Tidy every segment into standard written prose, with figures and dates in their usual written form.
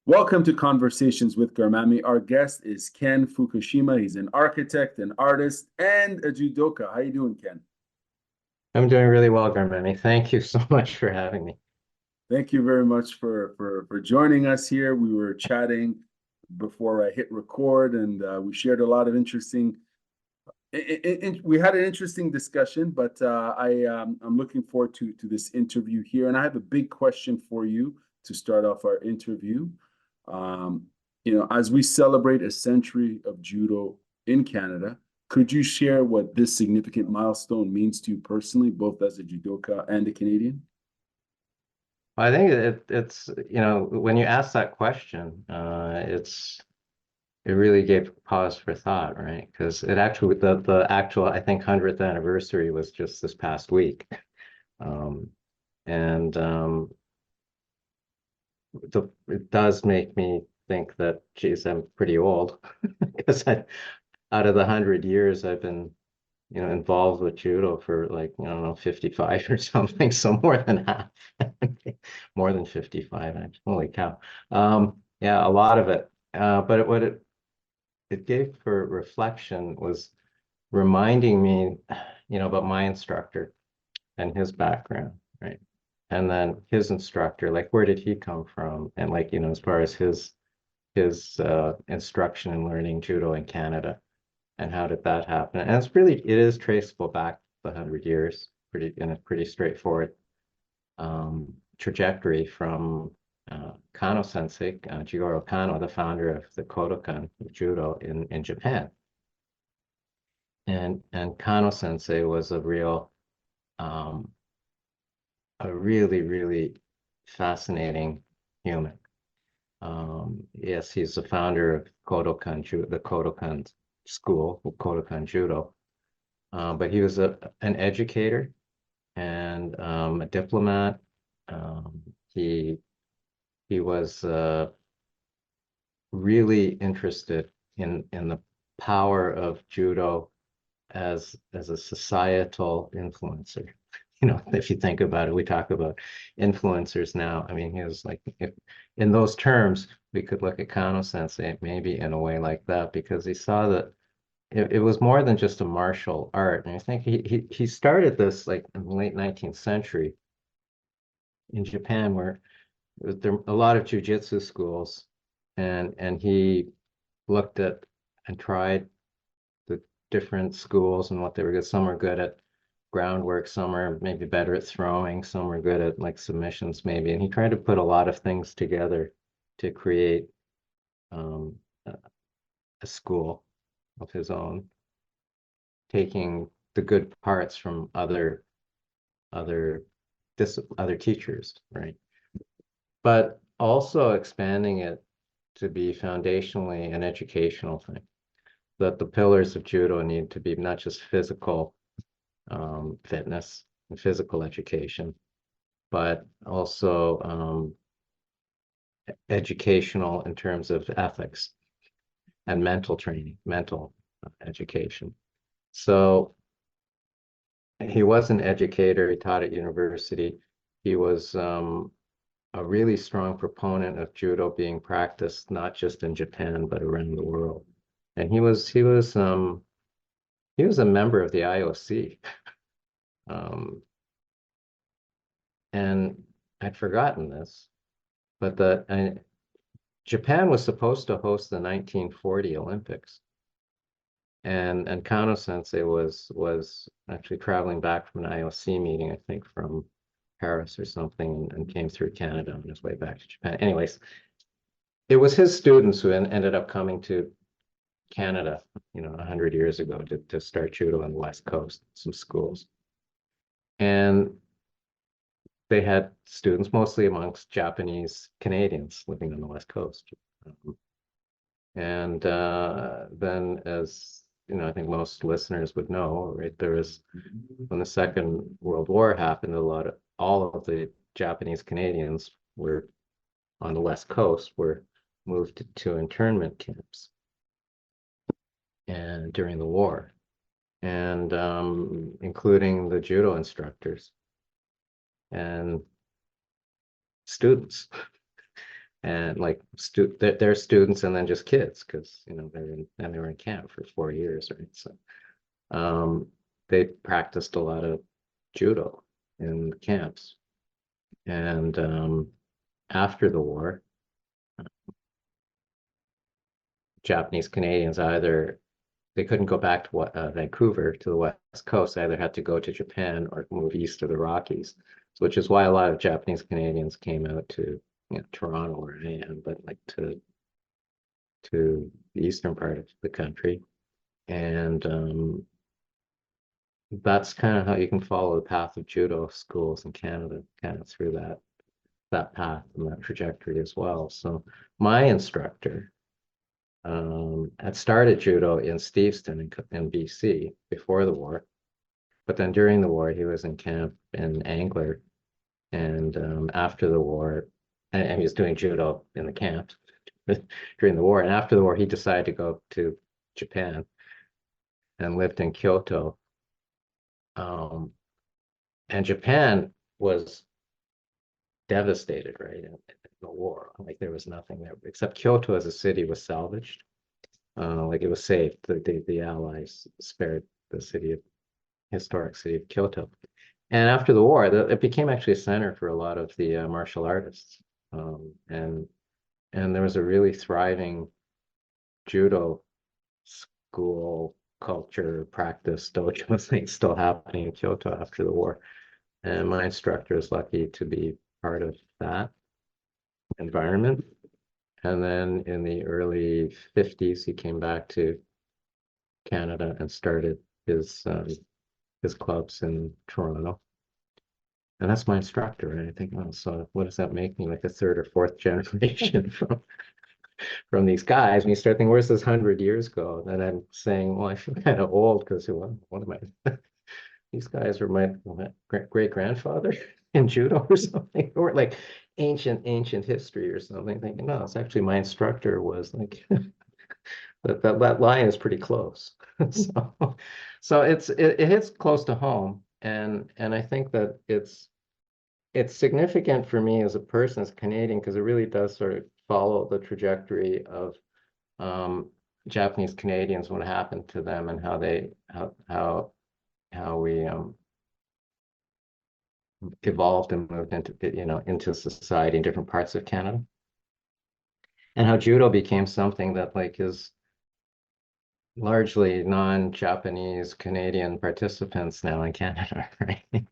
Welcome to Conversations with Garmami. Our guest is Ken Fukushima. He's an architect, an artist, and a judoka. How you doing, Ken? I'm doing really well, Garmani. Thank you so much for having me. Thank you very much for joining us here. We were chatting before I hit record, and we shared a lot of interesting. We had an interesting discussion, but I'm looking forward to this interview here, and I have a big question for you to start off our interview. Um, as we celebrate a century of judo in Canada, could you share what this significant milestone means to you personally, both as a judoka and a Canadian? I think it's when you ask that question, it really gave pause for thought, right? Because it actually the actual I think 100th anniversary was just this past week, um, and it does make me think that, geez, I'm pretty old because out of the 100 years I've been involved with judo for like, I don't know, 55 or something. So more than half, more than 55, actually. Holy cow. Yeah, a lot of it. But what it gave for reflection was reminding me, about my instructor and his background, right? And then his instructor, like where did he come from? And like, as far as his instruction and learning judo in Canada. And how did that happen? And it is traceable back the 100 years, in a pretty straightforward trajectory from Kano Sensei, Jigoro Kano, the founder of the Kodokan of judo in Japan. And Kano Sensei was um, a really, really fascinating human. Yes, he's the founder of the Kodokan school, Kodokan Judo. But he was an educator and a diplomat. Um, he he was really interested in the power of judo as a societal influencer. If you think about it, we talk about influencers now. I mean, he was like, if in those terms, we could look at Kano Sensei maybe in a way like that, because he saw that it was more than just a martial art. And I think he started this like in the late 19th century in Japan, where there were a lot of jujitsu schools, and he looked at and tried the different schools and what they were good. Some were good at groundwork, some are maybe better at throwing, some were good at like submissions maybe. And he tried to put a lot of things together to create um, a school of his own, taking the good parts from other other teachers, right? But also expanding it to be foundationally an educational thing. That the pillars of judo need to be not just physical fitness and physical education, but also educational in terms of ethics and mental training, mental education. So he was an educator. He taught at university. He was a really strong proponent of judo being practiced not just in Japan but around the world. And he was a member of the IOC. Um, and I'd forgotten this, but Japan was supposed to host the 1940 Olympics. And Kano Sensei was actually traveling back from an IOC meeting, I think from Paris or something, and came through Canada on his way back to Japan. Anyways, it was his students who ended up coming to Canada, 100 years ago to start judo on the West Coast, some schools. And they had students mostly amongst Japanese Canadians living on the West Coast. And then, as I think most listeners would know, right, when the Second World War happened, all of the Japanese Canadians were on the West Coast were moved to internment camps and during the war, and including the judo instructors and students. and like they're students and then just kids, because they were in camp for 4 years, right? So they practiced a lot of judo in camps. And after the war, Japanese Canadians either they couldn't go back to Vancouver, to the West Coast. They either had to go to Japan or move east of the Rockies, which is why a lot of Japanese Canadians came out to Toronto, where I am, but like to the eastern part of the country. And that's kind of how you can follow the path of judo schools in Canada, kind of through that path and that trajectory as well. So my instructor had started judo in Steveston in BC before the war, but then during the war he was in camp in Angler, and after the war, and he was doing judo in the camp during the war, and after the war he decided to go to Japan and lived in Kyoto. And Japan was devastated, right, in the war. Like there was nothing there except Kyoto as a city was salvaged. Like it was saved. The Allies spared the historic city of Kyoto. And after the war, it became actually a center for a lot of the martial artists. And there was a really thriving judo school culture practice dojo thing still happening in Kyoto after the war. And my instructor is lucky to be part of that environment. And then in the early 50s, he came back to Canada and started his clubs in Toronto. And that's my instructor. And I think, oh, so what does that make me, like a third or fourth generation from these guys? And you start thinking, where's this 100 years go? And I'm saying, well, I feel kind of old because what am I? These guys were my great grandfather in judo or something, or like ancient history or something. Thinking, no, it's actually my instructor was like that line is pretty close. So it hits close to home, and I think that it's significant for me as a person, as a Canadian, because it really does sort of follow the trajectory of Japanese Canadians, what happened to them, and how we evolved and moved into society in different parts of Canada, and how judo became something that like is largely non-Japanese Canadian participants now in Canada, right?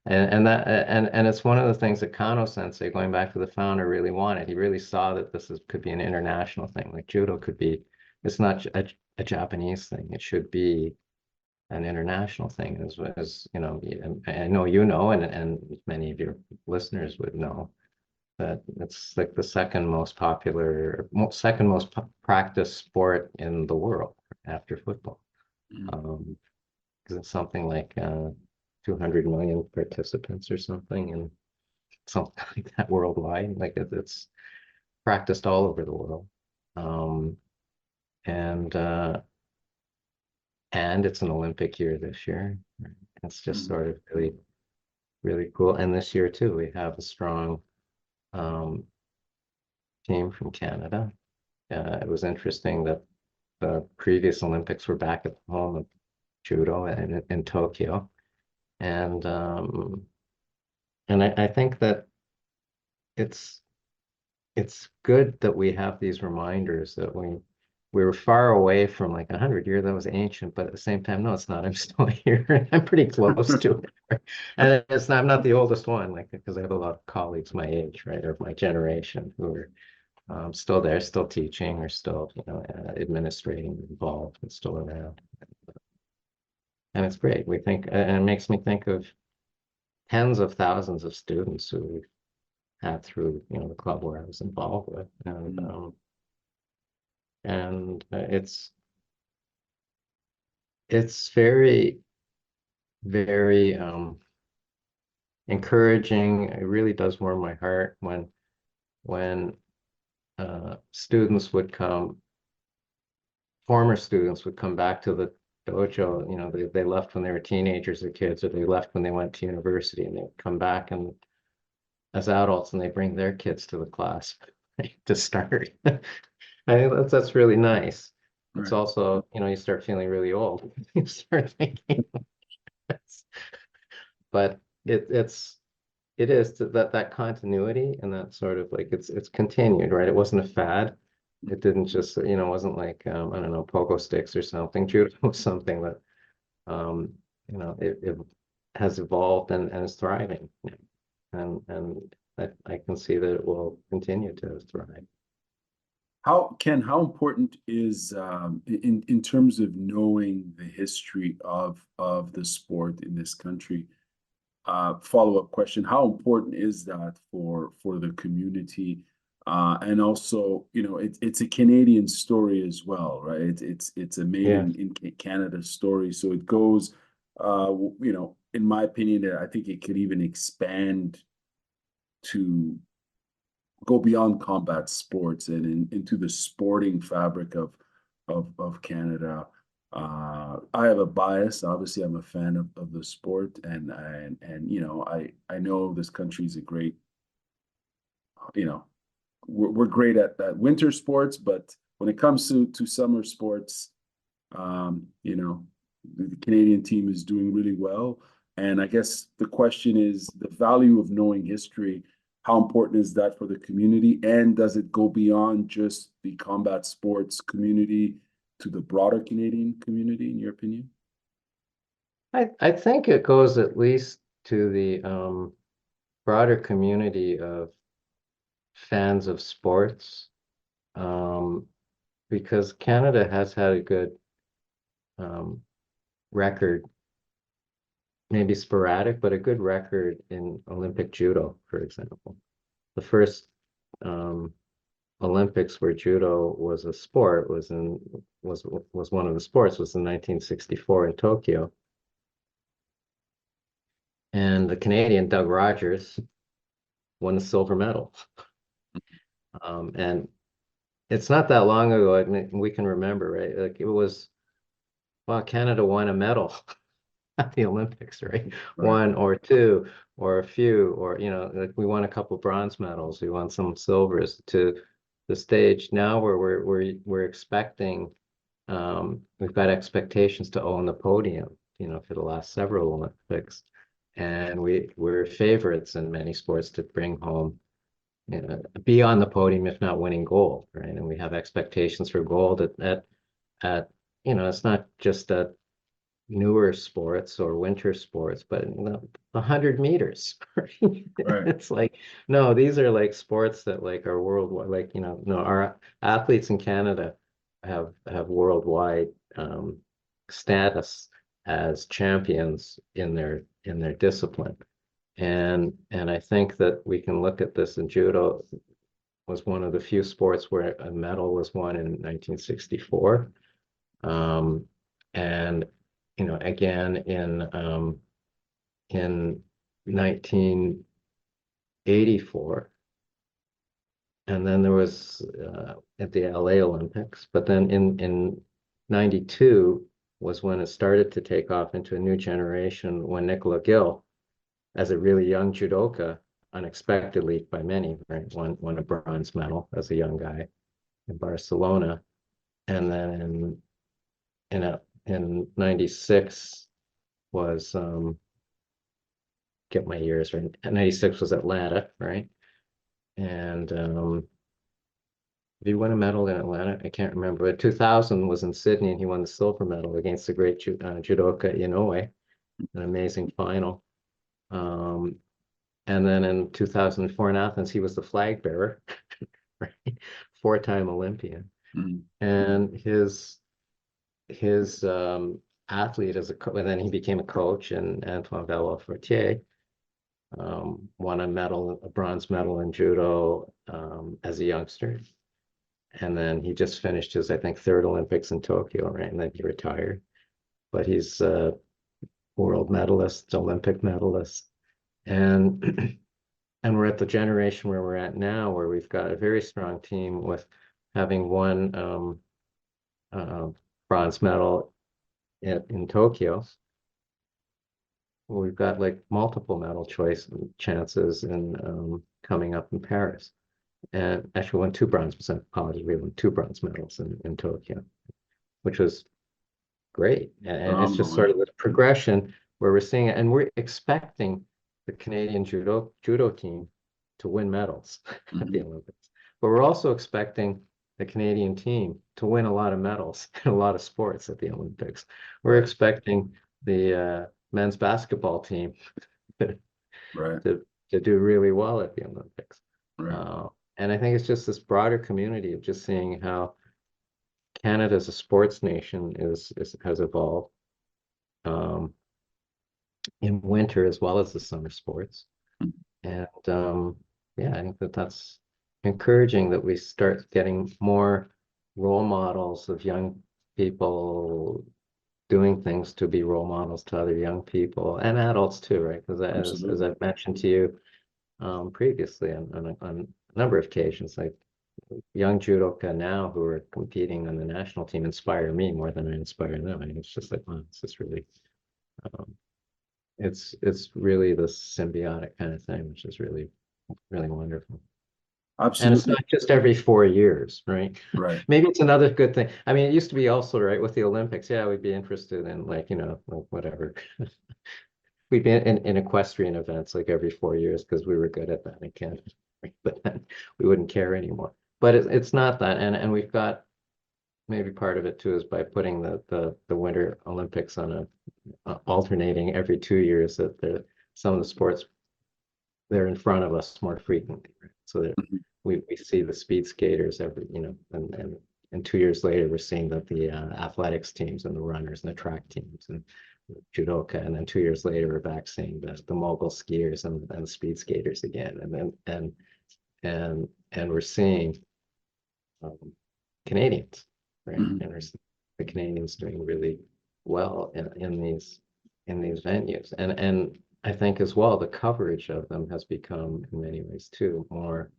And it's one of the things that Kano Sensei, going back to the founder, really wanted. He really saw that could be an international thing. Like judo could be, it's not a Japanese thing. It should be an international thing, as I know and many of your listeners would know that it's like the second most popular, second most practiced sport in the world after football. Because it's something like 200 million participants or something, and something like that worldwide. Like it's practiced all over the world, and it's an Olympic year this year. It's just sort of really, really cool. And this year too, we have a strong team from Canada. It was interesting that the previous Olympics were back at home of judo in Tokyo, and I think that it's good that we have these reminders that we were far away from like 100 years. That was ancient, but at the same time, no, it's not. I'm still here. I'm pretty close to it, and I'm not the oldest one, like because I have a lot of colleagues my age, right, or my generation who are still there, still teaching, or still administrating, involved, and still around. And it's great. And it makes me think of tens of thousands of students who we've had through the club where I was involved with, and it's very, very encouraging. It really does warm my heart when students would come, former students would come back to the dojo. They left when they were teenagers or kids, or they left when they went to university, and they would come back and as adults, and they bring their kids to the class to start. I think that's really nice. It's Right. also, you start feeling really old. You start thinking, but it is that continuity and that sort of like it's continued, right? It wasn't a fad. It didn't just, it wasn't like I don't know, pogo sticks or something. Judo was something that um, it has evolved and is thriving. And I can see that it will continue to thrive. How important is in terms of knowing the history of the sport in this country? Follow-up question: how important is that for the community? And also, it's a Canadian story as well, right? It's a made Yeah. in Canada story, so it goes. In my opinion, I think it could even expand to go beyond combat sports and into the sporting fabric of Canada. I have a bias. Obviously, I'm a fan of the sport, and I know this country is a great. You know, we're great at winter sports, but when it comes to summer sports, the Canadian team is doing really well. And I guess the question is the value of knowing history. How important is that for the community? And does it go beyond just the combat sports community to the broader Canadian community, in your opinion? I think it goes at least to the broader community of fans of sports, um, because Canada has had a good um, record, maybe sporadic, but a good record in Olympic judo, for example. The first um, Olympics where judo was a sport was one of the sports was in 1964 in Tokyo. And the Canadian Doug Rogers won the silver medal. And it's not that long ago. I mean, we can remember, right? Like it was, well, Canada won a medal at the Olympics, right? Right. One or two or a few, or like we won a couple bronze medals, we won some silvers to the stage now where we're expecting we've got expectations to own the podium, for the last several Olympics. And we're favorites in many sports to bring home, be on the podium, if not winning gold, right? And we have expectations for gold at it's not just at newer sports or winter sports, but 100 meters. Right? Right. It's like, no, these are like sports that like are worldwide, like, no, our athletes in Canada have worldwide status as champions in their discipline. And I think that we can look at this in judo was one of the few sports where a medal was won in 1964. And again in 1984, and then there was at the LA Olympics, but then in 92 was when it started to take off into a new generation when Nicola Gill, as a really young judoka, unexpectedly by many, right, won a bronze medal as a young guy in Barcelona. And then in 96 was get my years right. 96 was Atlanta, right? And did he win a medal in Atlanta? I can't remember. But 2000 was in Sydney, and he won the silver medal against the great judoka Inoue, an amazing final. And then in 2004 in Athens, he was the flag bearer, right? Four-time Olympian. Mm. And his athlete and then he became a coach, and Antoine Velo-Fortier won a bronze medal in judo as a youngster. And then he just finished his, I think, third Olympics in Tokyo, right? And then he retired. But he's a world medalist, Olympic medalist. And and we're at the generation where we're at now, where we've got a very strong team with having won uh, bronze medal in Tokyo. We've got like multiple medal choice chances in coming up in Paris. and actually won 2 bronze medals. Apologies, we won 2 bronze medals in Tokyo, which was great. And it's just sort of the progression where we're seeing it, and we're expecting the Canadian judo team to win medals at the Olympics. But we're also expecting the Canadian team to win a lot of medals in a lot of sports at the Olympics. We're expecting the men's basketball team Right. to do really well at the Olympics. Right. And I think it's just this broader community of just seeing how Canada as a sports nation has evolved in winter as well as the summer sports. And yeah, I think that's encouraging that we start getting more role models of young people doing things to be role models to other young people and adults too, right? Because as I've mentioned to you previously on a number of occasions, like young judoka now who are competing on the national team inspire me more than I inspire them. I mean, it's just like, wow, it's just really, it's really the symbiotic kind of thing, which is really, really wonderful. And it's Absolutely. not just every 4 years, right? Right. Maybe it's another good thing. I mean, it used to be also, right, with the Olympics. Yeah, we'd be interested in like, like whatever. We'd be in equestrian events like every 4 years because we were good at that and can, but then we wouldn't care anymore. But it's not that, and we've got maybe part of it too is by putting the Winter Olympics on a alternating every 2 years that some of the sports they're in front of us more frequently, right? So that we see the speed skaters every, and 2 years later we're seeing that the athletics teams and the runners and the track teams and judoka, and then 2 years later we're back seeing the mogul skiers and the speed skaters again, and we're seeing Canadians, right? And we're seeing the Canadians doing really well in these venues, and I think as well the coverage of them has become in many ways too more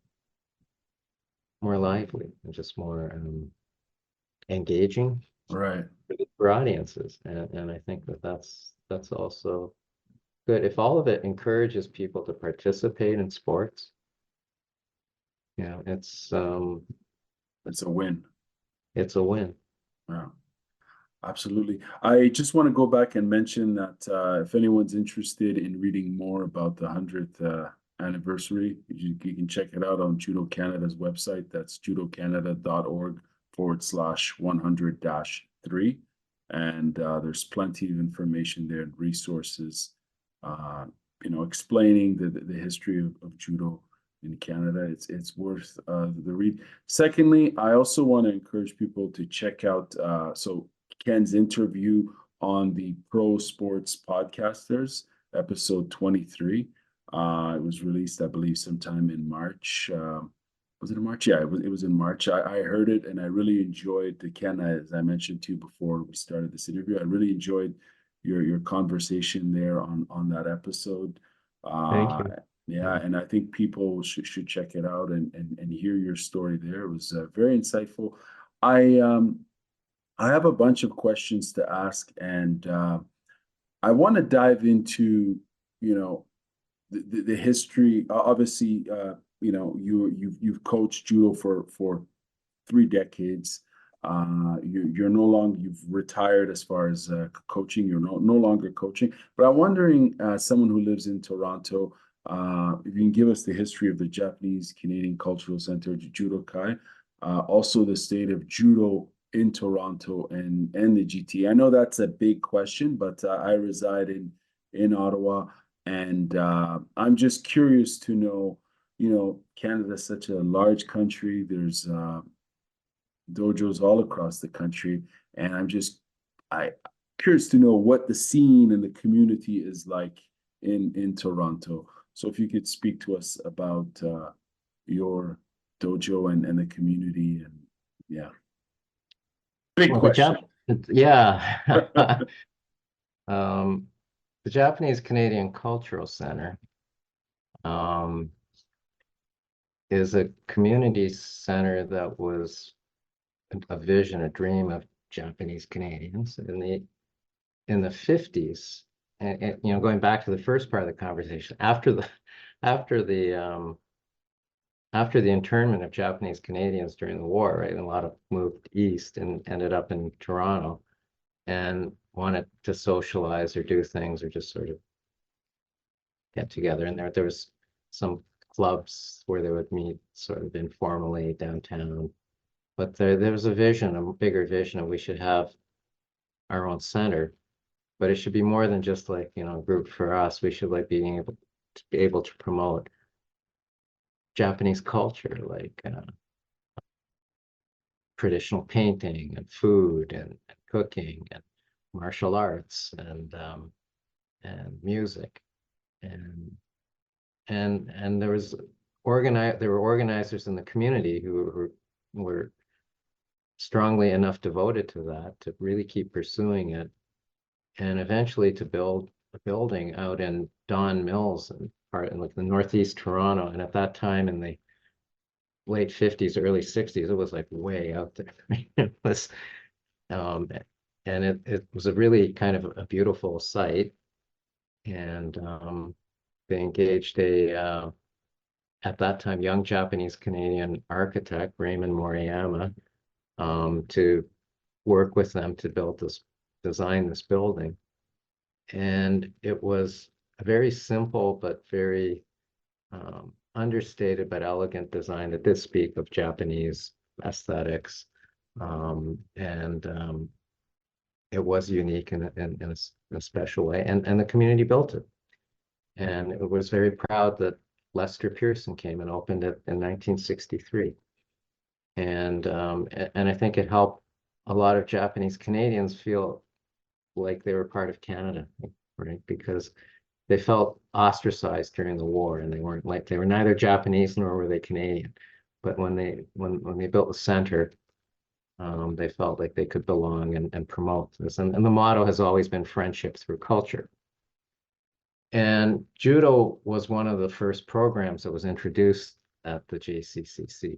lively and just more engaging Right. for audiences, and I think that's also good. If all of it encourages people to participate in sports, it's a win. It's a win. Yeah. Absolutely. I just want to go back and mention that if anyone's interested in reading more about the 100th anniversary, you can check it out on Judo Canada's website. That's judocanada.org/100-3. And there's plenty of information there and resources, explaining the history of judo in Canada. It's worth the read. Secondly, I also want to encourage people to check out Ken's interview on the Pro Sports Podcasters, episode 23. It was released, I believe, sometime in March. Was it in March? Yeah, it was in March. I heard it and I really enjoyed Ken, as I mentioned to you before we started this interview. I really enjoyed your conversation there on that episode. Thank you. Yeah, and I think people should check it out and hear your story there. It was very insightful. I have a bunch of questions to ask, and I want to dive into, the history. Obviously, you've coached judo for 3 decades. You're no longer, you've retired as far as coaching. You're no longer coaching. But I'm wondering, someone who lives in Toronto, if you can give us the history of the Japanese Canadian Cultural Center, Judokai, also the state of judo in Toronto and the GTA. I know that's a big question, but I reside in Ottawa, and I'm just curious to know, Canada's such a large country. There's dojos all across the country, and I curious to know what the scene and the community is like in Toronto. So if you could speak to us about your dojo and the community, and yeah. Big question. Yeah. The Japanese Canadian Cultural Center is a community center that was a vision, a dream of Japanese Canadians in the 50s. And going back to the first part of the conversation, after the after the internment of Japanese Canadians during the war, right, and a lot of moved east and ended up in Toronto and wanted to socialize or do things or just sort of get together. And there was some clubs where they would meet sort of informally downtown. But there was a vision, a bigger vision, of we should have our own center, but it should be more than just like, you know, a group for us. We should like being able to promote Japanese culture, like traditional painting and food and cooking and martial arts and music and there were organizers in the community who were strongly enough devoted to that to really keep pursuing it and eventually to build a building out in Don Mills and part in like the northeast Toronto. And at that time in the late 50s, early 60s, it was like way out there. It was and it was a really kind of a beautiful site. And they engaged at that time, young Japanese Canadian architect, Raymond Moriyama, to work with them to design this building. And it was a very simple but very understated but elegant design that did speak of Japanese aesthetics. It was unique in a special way. And the community built it. And it was very proud that Lester Pearson came and opened it in 1963. And I think it helped a lot of Japanese Canadians feel like they were part of Canada, right? Because they felt ostracized during the war, and they were neither Japanese nor were they Canadian. But when they built the center, they felt like they could belong and promote this. And the motto has always been friendship through culture. And judo was one of the first programs that was introduced at the JCCC.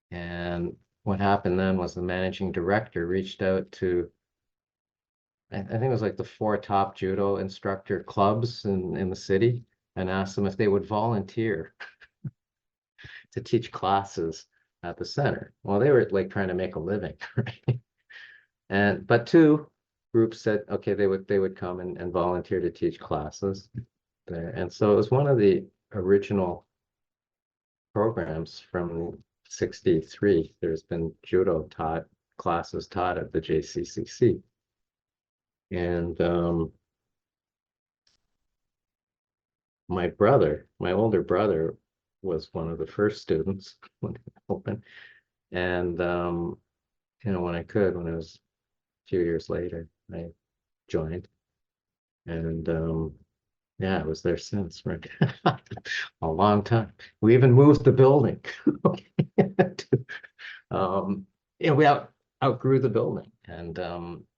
And what happened then was the managing director reached out to, I think it was like the 4 top judo instructor clubs in the city, and asked them if they would volunteer to teach classes at the center. Well, they were like trying to make a living, right? But 2 groups said, okay, they would come and volunteer to teach classes there. And so it was one of the original programs from 63. There's been judo classes taught at the JCCC. And my older brother was one of the first students when it opened. And you know, when I was a few years later, I joined. And yeah, I was there since, right? A long time. We even moved the building. You know, we outgrew the building and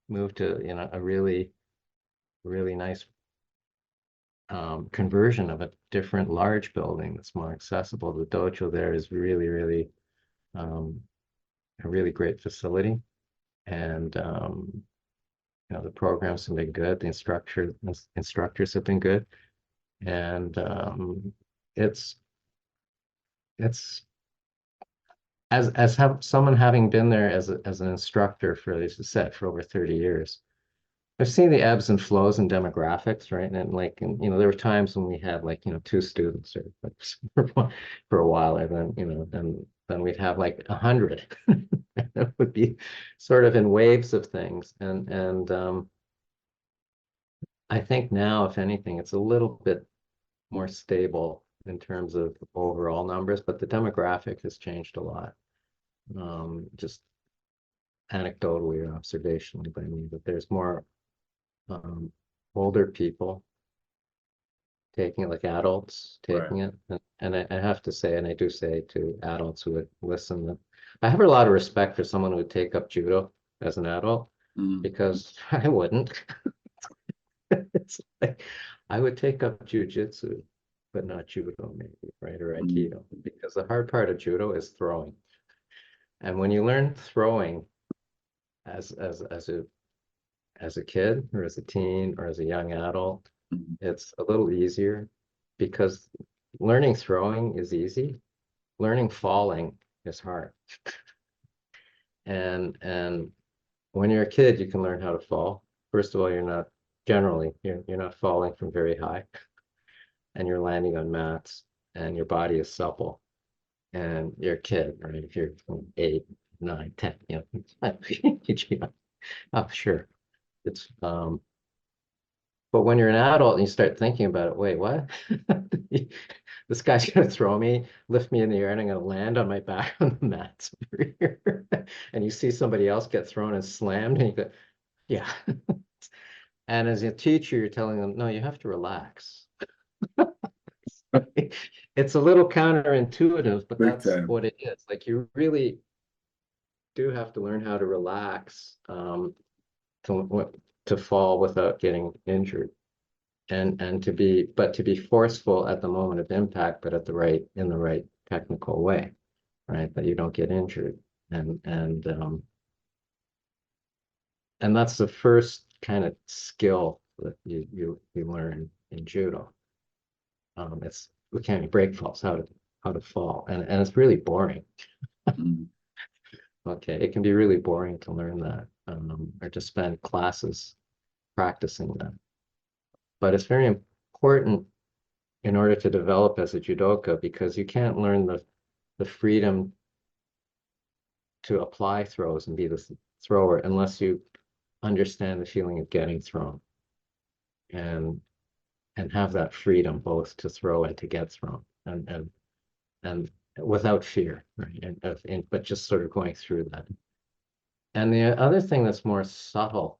moved to, you know, a really, really nice conversion of a different large building that's more accessible. The dojo there is really, really a really great facility. And you know, the programs have been good, the instructors have been good. And it's someone having been there as an instructor for, as I said, for over 30 years, I've seen the ebbs and flows in demographics, right? And like, you know, there were times when we had like, you know, 2 students or for a while, and then, you know, then we'd have like 100. It would be sort of in waves of things. And I think now, if anything, it's a little bit more stable in terms of overall numbers, but the demographic has changed a lot. Just anecdotally or observationally by me, that there's more older people taking it, like adults taking it. And I have to say, and I do say to adults who would listen, that I have a lot of respect for someone who would take up judo as an adult, because I wouldn't. It's like I would take up jujitsu, but not judo, maybe, right? Or aikido, because the hard part of judo is throwing. And when you learn throwing as a kid or as a teen or as a young adult, it's a little easier, because learning throwing is easy. learning falling is hard. And when you're a kid, you can learn how to fall. First of all, you're not falling from very high, and you're landing on mats, and your body is supple, and you're a kid, right? If you're 8, 9, 10, oh, sure. It's but when you're an adult and you start thinking about it, wait, what? This guy's gonna throw me, lift me in the air, and I'm gonna land on my back on the mats over here. And you see somebody else get thrown and slammed, and you go, yeah. And as a teacher, you're telling them, no, you have to relax. It's a little counterintuitive, but Big that's time. what it is. Like you really do have to learn how to relax to fall without getting injured. And to be forceful at the moment of impact, but in the right technical way, right? That you don't get injured. And that's the first kind of skill that you learn in judo. It's we can't break falls, how to fall, and it's really boring. Mm. Okay, it can be really boring to learn that, or to spend classes practicing that. But it's very important in order to develop as a judoka, because you can't learn the freedom to apply throws and be the thrower unless you understand the feeling of getting thrown and have that freedom both to throw and to get thrown and without fear, right? But just sort of going through that. And the other thing that's more subtle,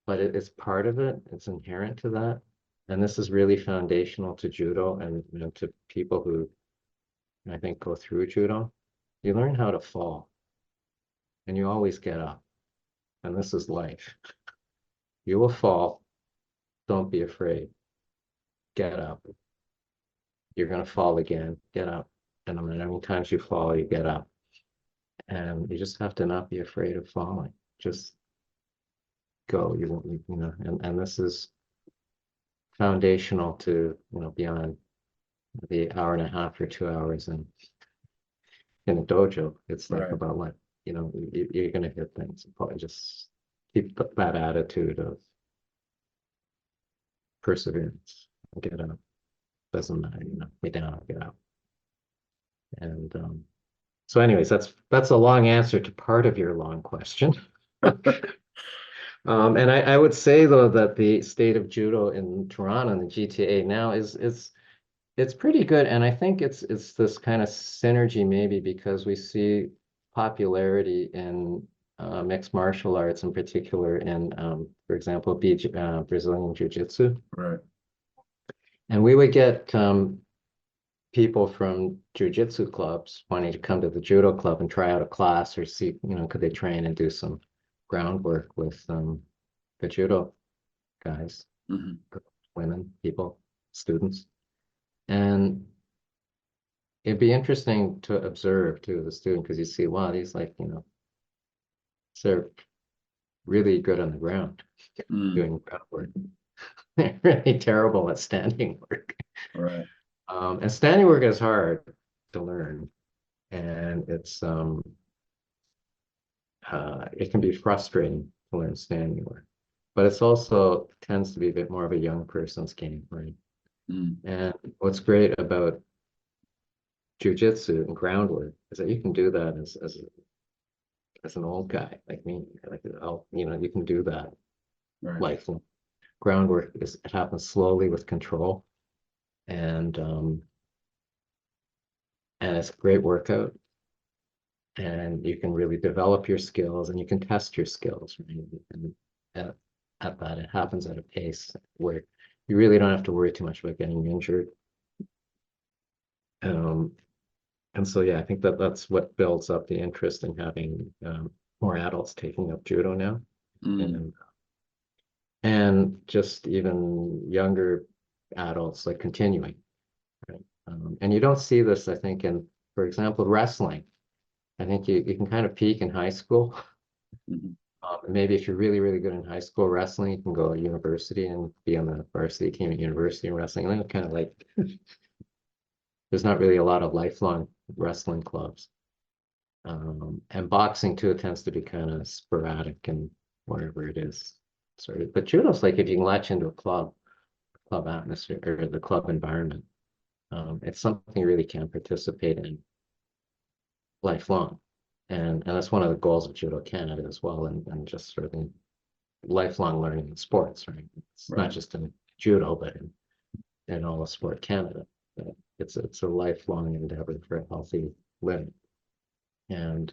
but it's part of it, it's inherent to that. And this is really foundational to judo and to people who I think go through judo. You learn how to fall, and you always get up. And this is life. You will fall. Don't be afraid. Get up. You're going to fall again. Get up. And no matter how many times you fall, you get up. And you just have to not be afraid of falling. Just go. You won't, and this is foundational to, beyond the hour and a half or 2 hours in a dojo. It's like Right. about what, you're going to hit things. Probably just keep that attitude of perseverance. Get up. Doesn't matter, get down, get out. And so anyways, that's a long answer to part of your long question. And I would say though that the state of judo in Toronto and the GTA now is it's pretty good, and I think it's this kind of synergy maybe because we see popularity in mixed martial arts, in particular in for example Brazilian Jiu-Jitsu. Right. And we would get people from jiu-jitsu clubs wanting to come to the judo club and try out a class or see, could they train and do some groundwork with the judo guys, Mhm. women, people, students. And it'd be interesting to observe too, the student, because you see, wow, these they're really good on the ground doing groundwork. They're really terrible at standing work. Right. And standing work is hard to learn, and it can be frustrating to learn standing work, but it's also tends to be a bit more of a young person's game, right? Mm. And what's great about jiu-jitsu and groundwork is that you can do that as an old guy like me, you can do that. Right. Like groundwork it happens slowly with control, and it's a great workout, and you can really develop your skills and you can test your skills, right? And at that, it happens at a pace where you really don't have to worry too much about getting injured. And so, yeah, I think that's what builds up the interest in having more adults taking up judo now. Mm. And just even younger adults like continuing, right? And you don't see this, I think, in, for example, wrestling. I think you can kind of peak in high school. Mhm. Maybe if you're really, really good in high school wrestling, you can go to university and be on the varsity team at university in wrestling. And then kind of like, there's not really a lot of lifelong wrestling clubs. And boxing too, it tends to be kind of sporadic and whatever it is. Sort of, but judo's like if you can latch into a club atmosphere or the club environment, it's something you really can participate in lifelong. And that's one of the goals of Judo Canada as well, and just sort of lifelong learning in sports, right? It's Right. not just in judo, but in all of sport Canada. It's a lifelong endeavor for a healthy living. And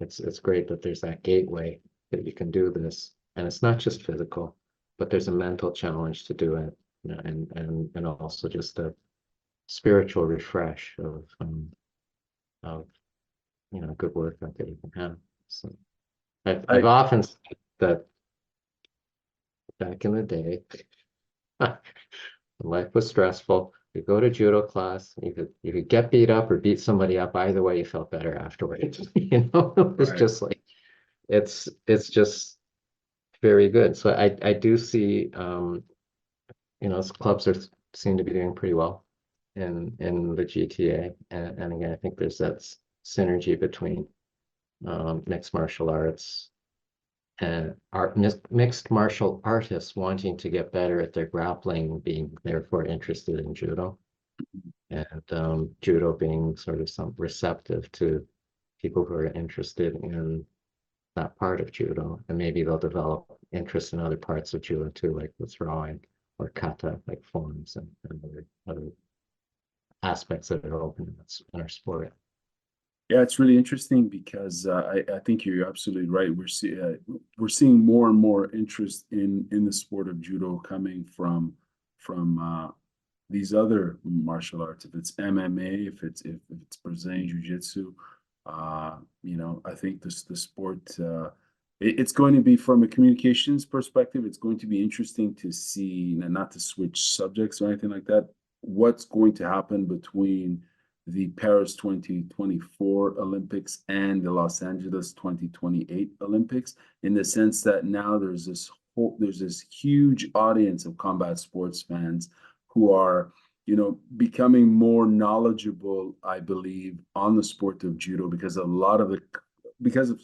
it's great that there's that gateway that you can do this. And it's not just physical, but there's a mental challenge to do it, you know, and also just a spiritual refresh of you know, good work that you can have. So I've often said that back in the day, when life was stressful, you go to judo class, you could get beat up or beat somebody up. Either way, you felt better afterwards. You know, it's Right. just like it's just very good. So I do see you know, clubs seem to be doing pretty well in the GTA. And again, I think there's that synergy between mixed martial arts and mixed martial artists wanting to get better at their grappling, being therefore interested in judo, and judo being sort of some receptive to people who are interested in that part of judo, and maybe they'll develop interest in other parts of judo too, like the throwing or kata, like forms and other aspects that are open in our sport. Yeah, it's really interesting because I think you're absolutely right. We're seeing more and more interest in the sport of judo coming from these other martial arts. If it's MMA, if it's Brazilian Jiu-Jitsu, you know, I think the sport it's going to be, from a communications perspective, it's going to be interesting to see, and not to switch subjects or anything like that, what's going to happen between the Paris 2024 Olympics and the Los Angeles 2028 Olympics, in the sense that now there's this huge audience of combat sports fans who are, you know, becoming more knowledgeable, I believe, on the sport of judo, because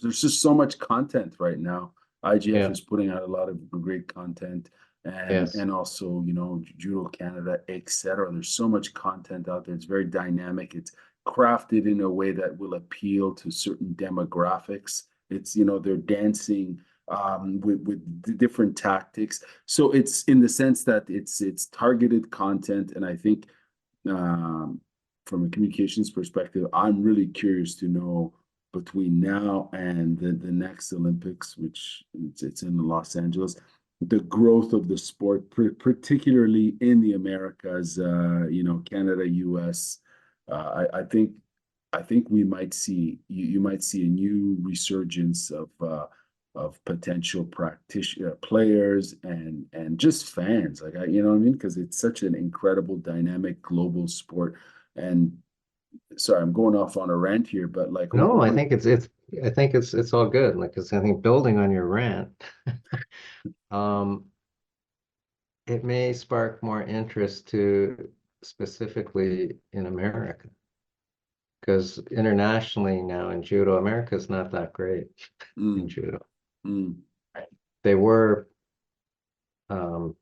there's just so much content right now. IGF Yeah. is putting out a lot of great content, and Yes. also, you know, Judo Canada, etc. There's so much content out there. It's very dynamic. It's crafted in a way that will appeal to certain demographics. It's, you know, they're dancing with the different tactics. So it's in the sense that it's targeted content, and I think um, from a communications perspective, I'm really curious to know, between now and the next Olympics, which it's in Los Angeles, the growth of the sport, particularly in the Americas, you know, Canada, US. I think we might see, you might see a new resurgence of potential practitioner players and just fans, like, you know what I mean, because it's such an incredible, dynamic global sport. And sorry, I'm going off on a rant here, but like No, I think it's all good. Like, 'cause I think building on your rant, um, it may spark more interest to specifically in America. Because internationally now in judo, America's not that great in mm, judo. mm, They were um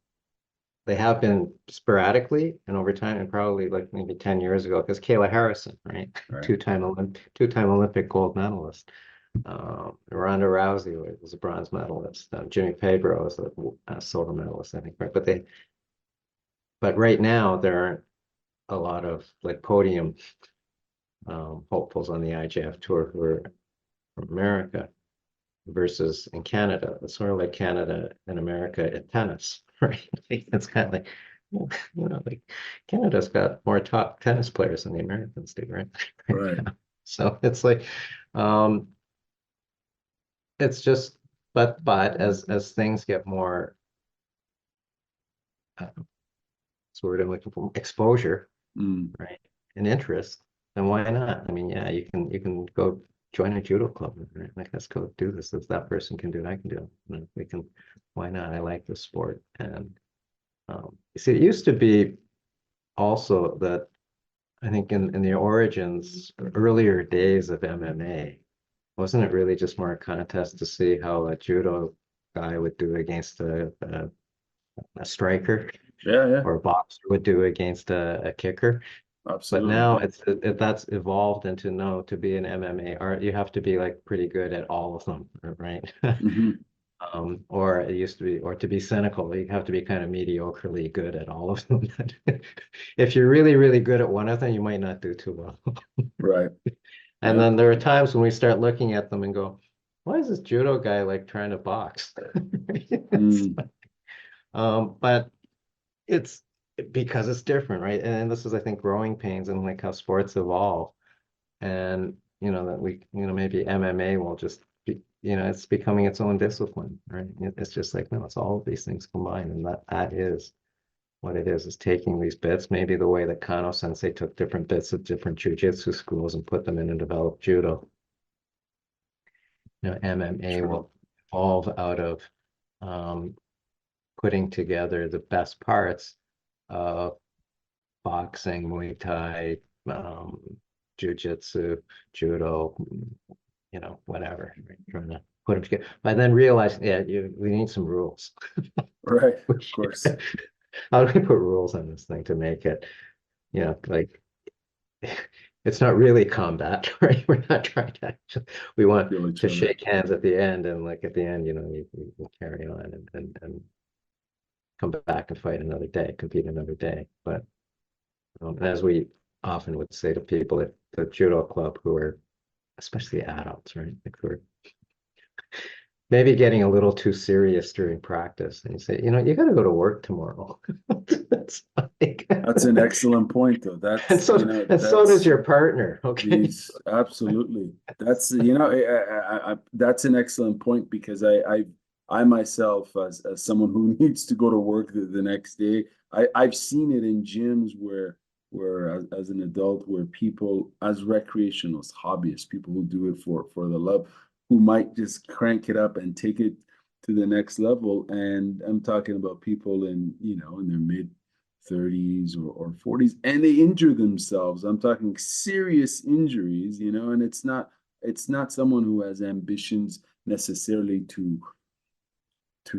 they have been sporadically and over time, and probably like maybe 10 years ago, because Kayla Harrison, right? right, Two-time Olympic gold medalist. Ronda Rousey was a bronze medalist. Jimmy Pedro was a silver medalist, I think, right? But right now there aren't a lot of like podium hopefuls on the IJF tour who are from America versus in Canada. It's sort of like Canada and America at tennis, right? It's kind of like, you know, like Canada's got more top tennis players than the Americans do, right? right. So it's like, um, it's just, but as things get more, what's the word I'm looking for, exposure, Mm, right, and interest, then why not? I mean, yeah, you can go join a judo club, right? Like, let's go do this. If that person can do it, I can do it. You know, we can, why not? I like the sport. And you see, it used to be also that I think in the origins, earlier days of MMA, wasn't it really just more a contest to see how a judo guy would do against a striker, Yeah, or a boxer would do against a kicker? But absolutely. now that's evolved into, no, to be an MMA art, you have to be like pretty good at all of them, right? Hmm. Or it used to be, or to be cynical, you have to be kind of mediocrely good at all of them. If you're really, really good at one of them, you might not do too well. Right. And Yeah. then there are times when we start looking at them and go, why is this judo guy like trying to box? It's Mm. but it's because it's different, right? And this is, I think, growing pains and like how sports evolve. And that maybe MMA will just be, it's becoming its own discipline, right? It's just like, no, it's all of these things combined, and that is what it is taking these bits, maybe the way that Kano Sensei took different bits of different jujitsu schools and put them in and developed judo. MMA True. will evolve out of um, putting together the best parts of boxing, Muay Thai, jujitsu, judo, whatever, right? Trying to put them together. But then realizing, yeah, we need some rules. Right. Of course. How do we put rules on this thing to make it, like it's not really combat, right? We're not trying to actually, we want Kill each to other. shake hands at the end, and like at the end, you carry on and come back and fight another day, compete another day. But and as we often would say to people at the judo club, who are especially adults, right? Like, who are maybe getting a little too serious during practice, and you say, you got to go to work tomorrow. That's like, That's an excellent point, though. and That's, so and so does your partner. Okay. these absolutely. That's, that's an excellent point, because I myself, as someone who needs to go to work the next day, I've seen it in gyms where as an adult, where people, as recreationals, hobbyists, people who do it for the love, who might just crank it up and take it to the next level. And I'm talking about people in their mid 30s or 40s, and they injure themselves. I'm talking serious injuries, and it's not someone who has ambitions necessarily to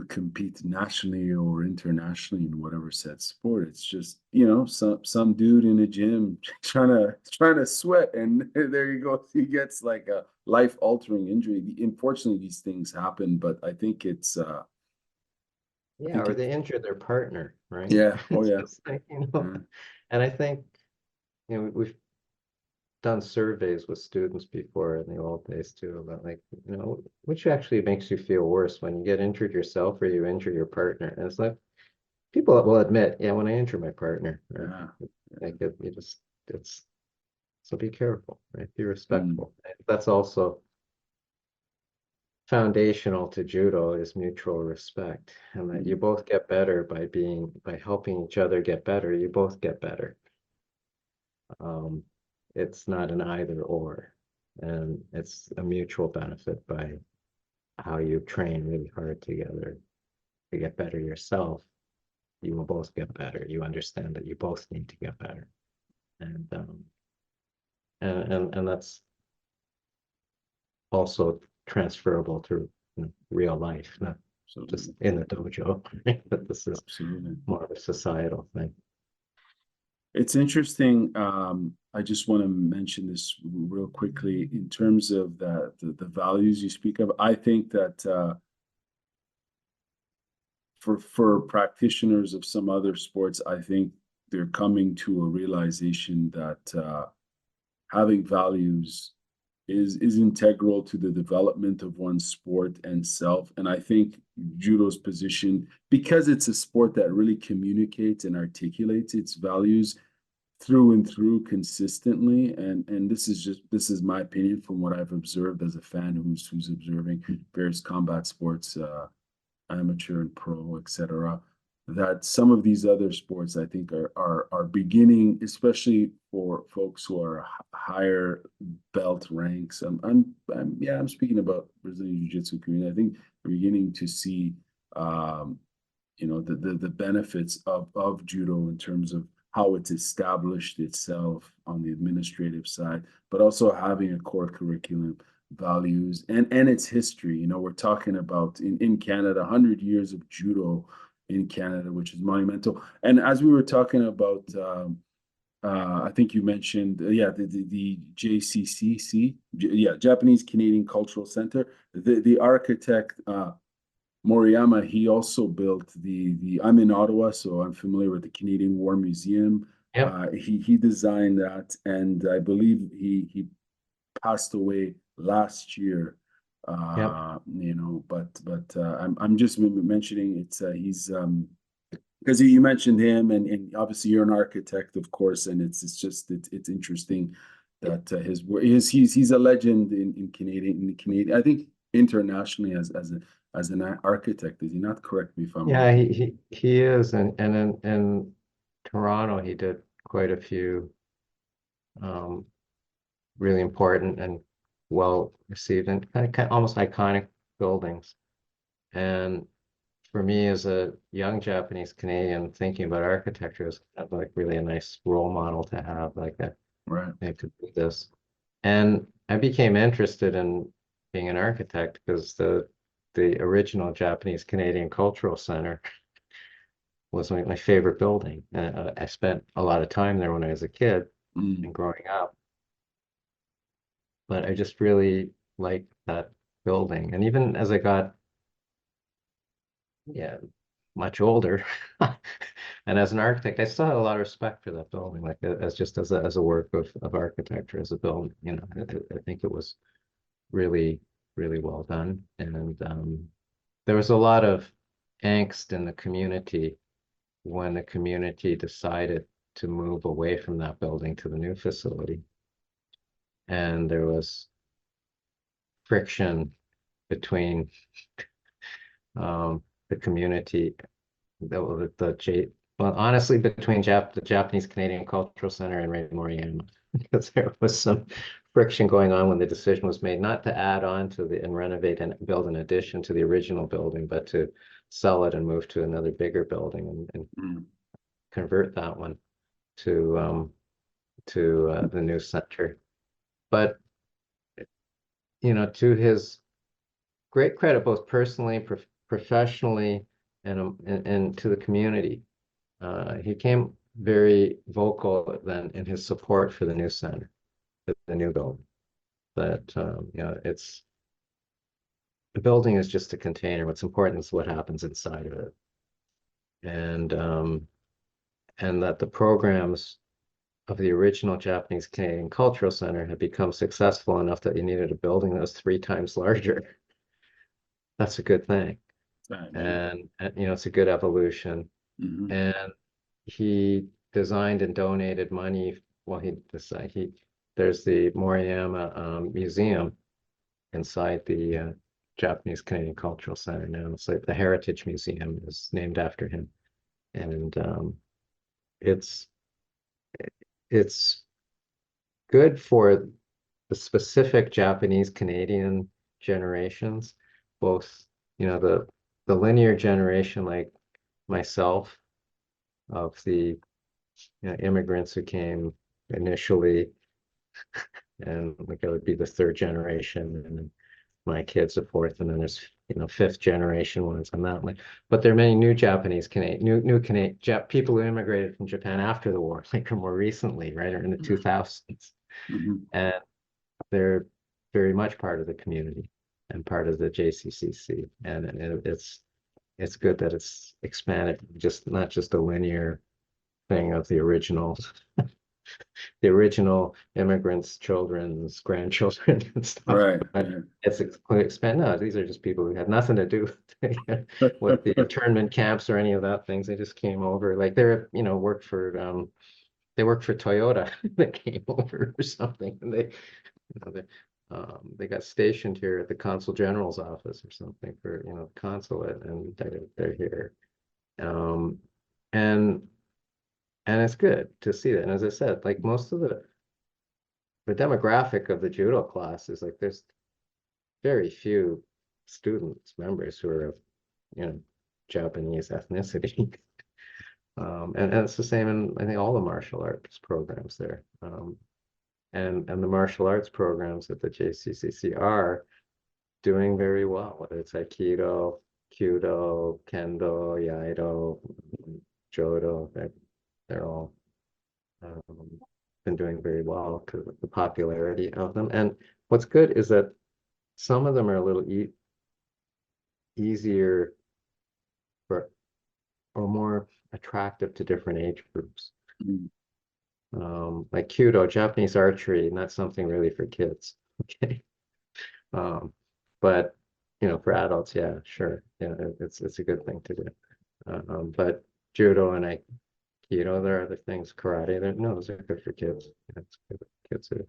compete nationally or internationally in whatever set sport. It's just, some dude in a gym trying to sweat, and there you go. He gets like a life-altering injury. Unfortunately, these things happen, but I think Yeah, or it's, they injure their partner, right? yeah. Oh It's yeah. just like, Yeah. and I think, we've done surveys with students before in the old days too, about like, which actually makes you feel worse, when you get injured yourself or you injure your partner. And it's like, people will admit, yeah, when I injure my partner, right? Yeah. Like it's, so be careful, right? Be Mm. respectful. That's also foundational to judo, is mutual respect, and that you both get better by helping each other get better. You both get better. Um, it's not an either or, and it's a mutual benefit by how you train really hard together to get better yourself. You will both get better. You understand that you both need to get better, and and that's also transferable to real life, not just Absolutely. in the dojo, right? But this is Absolutely. more of a societal thing. It's interesting. I just want to mention this real quickly in terms of the values you speak of. I think that for practitioners of some other sports, I think they're coming to a realization that having values is integral to the development of one's sport and self. And I think judo's position, because it's a sport that really communicates and articulates its values through and through consistently, and this is my opinion from what I've observed as a fan who's observing various combat sports, amateur and pro, etc., that some of these other sports, I think, are beginning, especially for folks who are higher belt ranks. I'm speaking about Brazilian Jiu-Jitsu community. I think we're beginning to see the benefits of judo in terms of how it's established itself on the administrative side, but also having a core curriculum, values, and its history. You know, we're talking about in Canada, 100 years of judo in Canada, which is monumental. And as we were talking about, I think you mentioned, yeah, the JCCC, yeah, Japanese Canadian Cultural Center. The architect Moriyama, he also built I'm in Ottawa, so I'm familiar with the Canadian War Museum. Yep. He designed that, and I believe he passed away last year. Yep. You know, but I'm just mentioning he's because you mentioned him, and obviously you're an architect, of course, and it's interesting that he's a legend in the Canadian, I think internationally as an architect. Is he not? Correct me if I'm Yeah, wrong. he is, and in Toronto he did quite a few really important and well received and kind of almost iconic buildings. And for me as a young Japanese Canadian thinking about architecture is like really a nice role model to have, like that Right. they could do this. And I became interested in being an architect because the original Japanese Canadian Cultural Center was my favorite building. I spent a lot of time there when I was a kid and growing up, but I just really liked that building. And even as I got, yeah, much older, and as an architect, I still had a lot of respect for that building, like as just as a work of architecture, as a building. You know, I think it was really, really well done. And there was a lot of angst in the community when the community decided to move away from that building to the new facility. And there was friction between the community, well, honestly, between the Japanese Canadian Cultural Center and Ray Moriyama, because there was some friction going on when the decision was made not to add on to and renovate and build an addition to the original building, but to sell it and move to another bigger building and convert that one to the new center. But you know, to his great credit, both personally, professionally, and to the community, he came very vocal then in his support for the new center, the new building. That you know, the building is just a container. What's important is what happens inside of it, and that the programs of the original Japanese Canadian Cultural Center had become successful enough that you needed a building that was 3 times larger. That's a good thing. And you know, it's a good evolution. And he designed and donated money. Well, there's the Moriyama Museum inside the Japanese Canadian Cultural Center now. It's like the Heritage Museum is named after him. And it's good for the specific Japanese Canadian generations, both, you know, the linear generation like myself of the immigrants who came initially, and like I would be the 3rd generation, and then my kids the 4th, and then there's 5th generation ones on that one. But there are many new Japanese Canadian, new Canadian people who immigrated from Japan after the war, like more recently, right, or in the 2000s, and they're very much part of the community and part of the JCCC, and it's good that it's expanded, just not just a linear thing of the original immigrants, children's grandchildren and stuff. Right. But it's expand. No, these are just people who had nothing to do with the internment camps or any of that things. They just came over, like they're worked for Toyota. They came over or something, and they got stationed here at the consul general's office or something for the consulate, and they're here. And it's good to see that. And as I said, like most of the demographic of the judo class is like there's very few members who are of Japanese ethnicity. And it's the same in, I think, all the martial arts programs there. And the martial arts programs at the JCCC are doing very well, whether it's Aikido, Judo, Kendo, Iaido, Judo, they're all been doing very well because of the popularity of them. And what's good is that some of them are a little easier for, or more attractive to different age groups. Mm. Like Judo, Japanese archery, not something really for kids. Okay. But for adults, yeah, sure. Yeah, it's a good thing to do. But Judo and Aikido, there are other things, karate, no, those are good for kids. It's good for kids who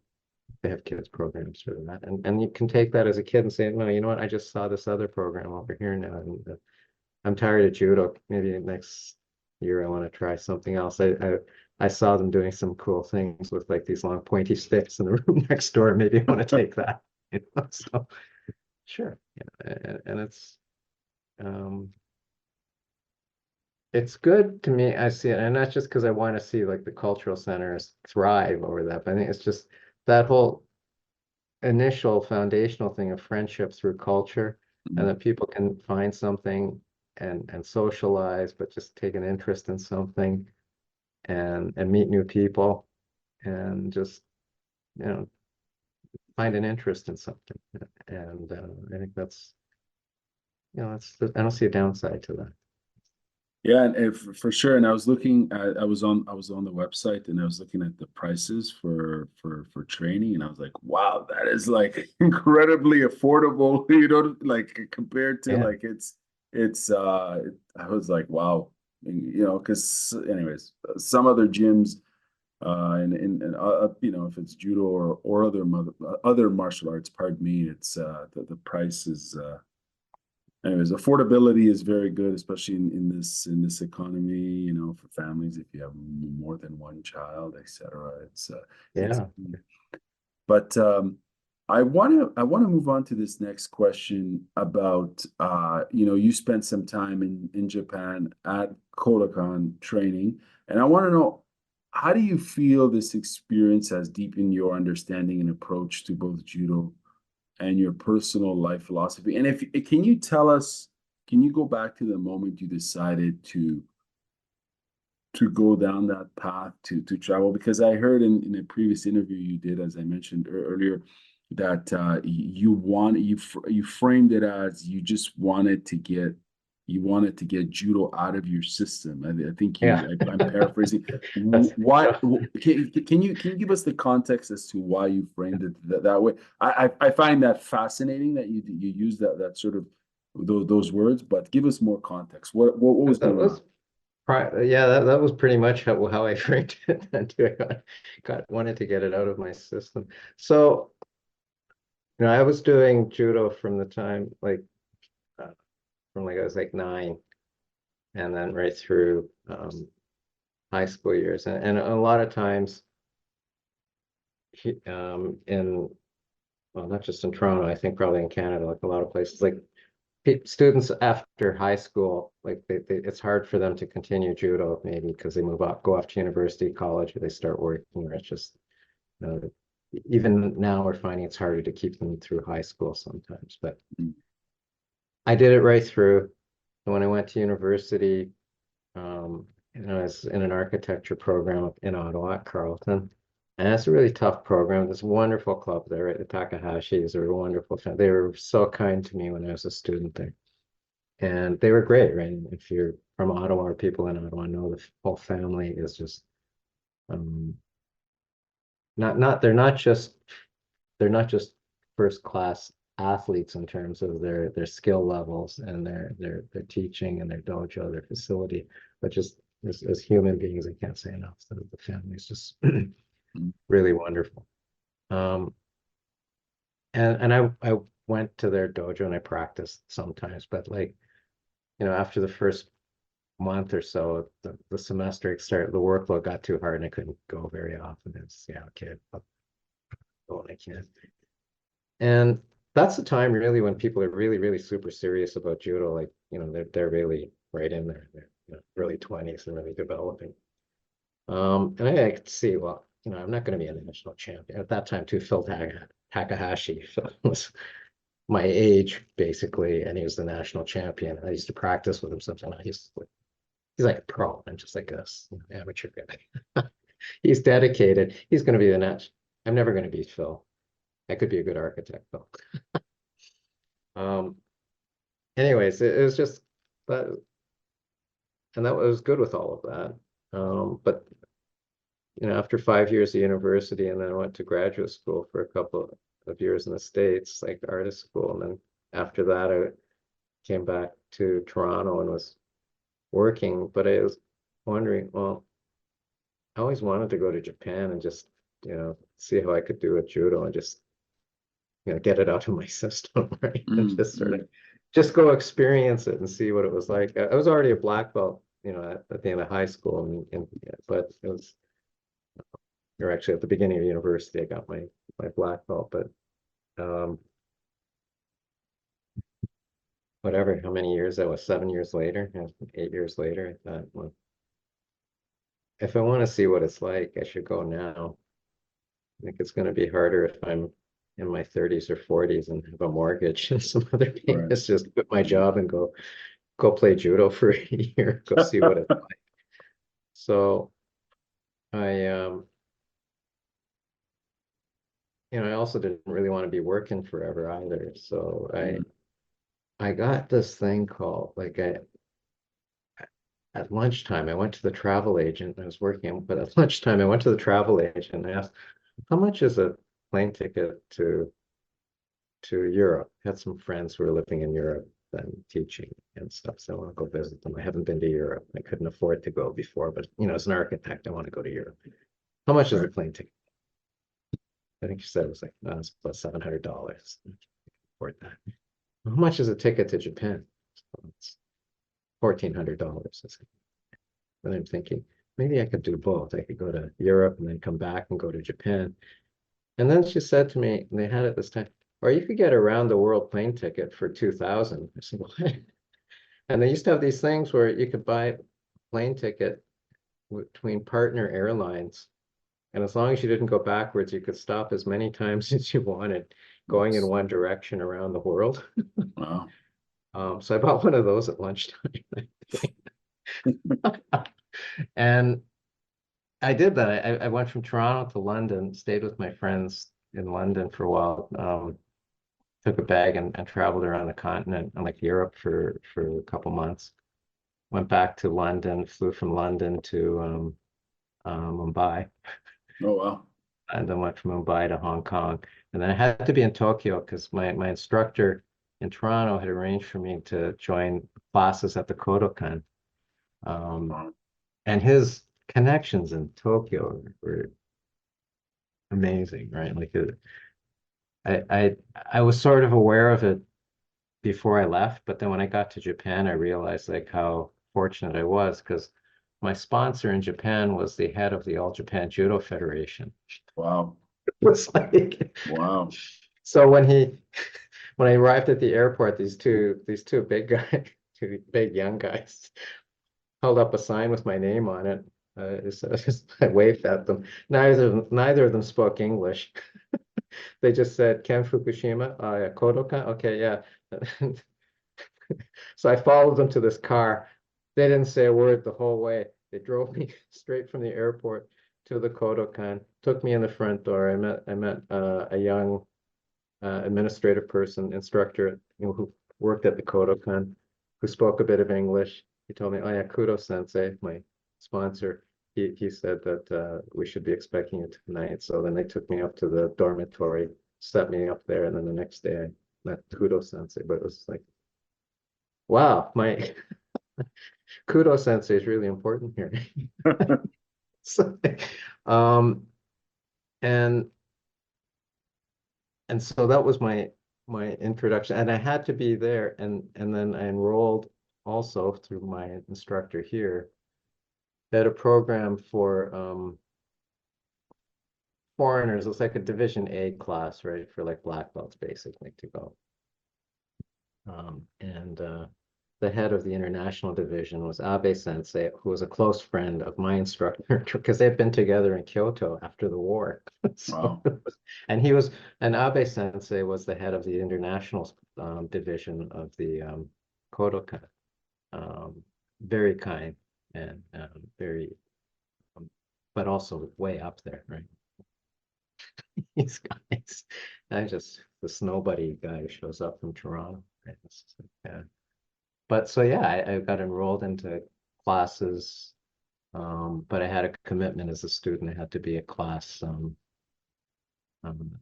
they have kids programs for that. And you can take that as a kid and say, no, you know what, I just saw this other program over here now, and I'm tired of judo. Maybe next year I want to try something else. I saw them doing some cool things with like these long pointy sticks in the room next door. Maybe I want to take that. So sure. Yeah. And it's good to me. I see it, and not just because I want to see like the cultural centers thrive over that, but I think it's just that whole initial foundational thing of friendship through culture, and that people can find something and socialize, but just take an interest in something and meet new people and just find an interest in something. And I think that's I don't see a downside to that. Yeah, and for sure. And I was looking at, I was on the website and I was looking at the prices for training, and I was like, wow, that is like incredibly affordable, like compared to Yeah. like I was like, wow, because anyways, some other gyms if it's judo or other martial arts, pardon me, it's the price is anyways, affordability is very good, especially in this economy, for families if you have more than one child, etc. It's Yeah. but I want to move on to this next question about you spent some time in Japan at Kodokan training, and I want to know, how do you feel this experience has deepened your understanding and approach to both judo and your personal life philosophy? And if can you tell us, can you go back to the moment you decided to go down that path to travel? Because I heard in a previous interview you did, as I mentioned earlier, that you framed it as you wanted to get judo out of your system. I think Yeah. I'm paraphrasing. Why can you give us the context as to why you framed it that way? I find that fascinating that you use that sort of those words, but give us more context. What was That going on? was yeah, that was pretty much how I framed it. And I wanted to get it out of my system. So, I was doing judo from the time from I was like 9, and then right through high school years, and a lot of times in well, not just in Toronto, I think probably in Canada, like a lot of places, like students after high school, like it's hard for them to continue judo maybe because they go off to university, college, or they start working, or it's just uh, even now we're finding it's harder to keep them through high school sometimes. But I did it right through. And when I went to university, I was in an architecture program up in Ottawa at Carleton. And it's a really tough program. This wonderful club there, right? The Takahashis are a wonderful family. They were so kind to me when I was a student there. And they were great, right? And if you're from Ottawa or people in Ottawa know the whole family is just um they're not just first class athletes in terms of their skill levels and their teaching and their dojo, their facility, but just as human beings, I can't say enough. So the family is just really wonderful. And I went to their dojo and I practiced sometimes, but like, after the first month or so, the semester started, the workload got too hard and I couldn't go very often. It's okay, I'll go when I can. And that's the time really when people are really, really super serious about judo. Like, they're really right in there. early 20s and really developing. And I could see, well, I'm not going to be a national champion. At that time, too, Phil Takahashi was my age, basically, and he was the national champion. I used to practice with him sometimes. He's like a pro. I'm just like a amateur guy. He's dedicated. He's going to be the next. I'm never going to beat Phil. I could be a good architect, though. Anyways, it was just that, and that was good with all of that. But after 5 years of university, and then I went to graduate school for a couple of years in the States, like artist school, and then after that, I came back to Toronto and was working. But I was wondering, well, I always wanted to go to Japan and just see how I could do with judo and just get it out of my system, right? And just sort of just go experience it and see what it was like. I was already a black belt, at the end of high school, but it was, or actually at the beginning of university, I got my black belt. But whatever, how many years that was, 7 years later, 8 years later, I thought, well, if I want to see what it's like, I should go now. I think it's going to be harder if I'm in my 30s or 40s and have a mortgage and some other payments. Just quit my job and go play judo for a year, go see what it's like. So I I also didn't really want to be working forever either. So I got this thing called, like, at lunchtime, I went to the travel agent. I was working, but at lunchtime, I went to the travel agent and I asked, how much is a plane ticket to Europe? I had some friends who were living in Europe and teaching and stuff, so I want to go visit them. I haven't been to Europe. I couldn't afford to go before, but as an architect, I want to go to Europe. How much is a plane ticket? I think she said it was like, no, it's about $700. Afford that. How much is a ticket to Japan? So it's $1,400. And I'm thinking, maybe I could do both. I could go to Europe and then come back and go to Japan. And then she said to me, and they had it this time, or you could get a round the world plane ticket for $2,000. I said, what? And they used to have these things where you could buy a plane ticket between partner airlines. And as long as you didn't go backwards, you could stop as many times as you wanted, going in one direction around the world. Wow. So I bought one of those at lunchtime. And I did that. I went from Toronto to London, stayed with my friends in London for a while, took a bag and traveled around the continent and like Europe for a couple months. Went back to London, flew from London to Mumbai, Oh, wow. and then went from Mumbai to Hong Kong. And then I had to be in Tokyo because my instructor in Toronto had arranged for me to join classes at the Kodokan. And his connections in Tokyo were amazing, right? Like I was sort of aware of it before I left, but then when I got to Japan, I realized like how fortunate I was because my sponsor in Japan was the head of the All Japan Judo Federation. Wow. It was like, wow. So when I arrived at the airport, these two big guys, two big young guys, held up a sign with my name on it. I waved at them. Neither of them spoke English. They just said Ken Fukushima, yeah, Kodokan. Okay, yeah. So I followed them to this car. They didn't say a word the whole way. They drove me straight from the airport to the Kodokan, took me in the front door. I met a young administrative person, instructor, who worked at the Kodokan, who spoke a bit of English. He told me, oh yeah, Kudo Sensei, my sponsor, he said that we should be expecting you tonight. So then they took me up to the dormitory, set me up there, and then the next day I met Kudo Sensei. But it was like, wow, my Kudo Sensei is really important here. So, and so that was my introduction, and I had to be there, and then I enrolled also through my instructor here at a program for foreigners. It's like a Division A class, right, for like black belts basically to go. And the head of the international division was Abe Sensei, who was a close friend of my instructor because they'd been together in Kyoto after the war. So, Wow. and Abe Sensei was the head of the international division of the Kodokan. Very kind and very, but also way up there, right? These guys, I just this nobody guy who shows up from Toronto, right? Yeah. But so yeah, I got enrolled into classes, but I had a commitment as a student. I had to be at class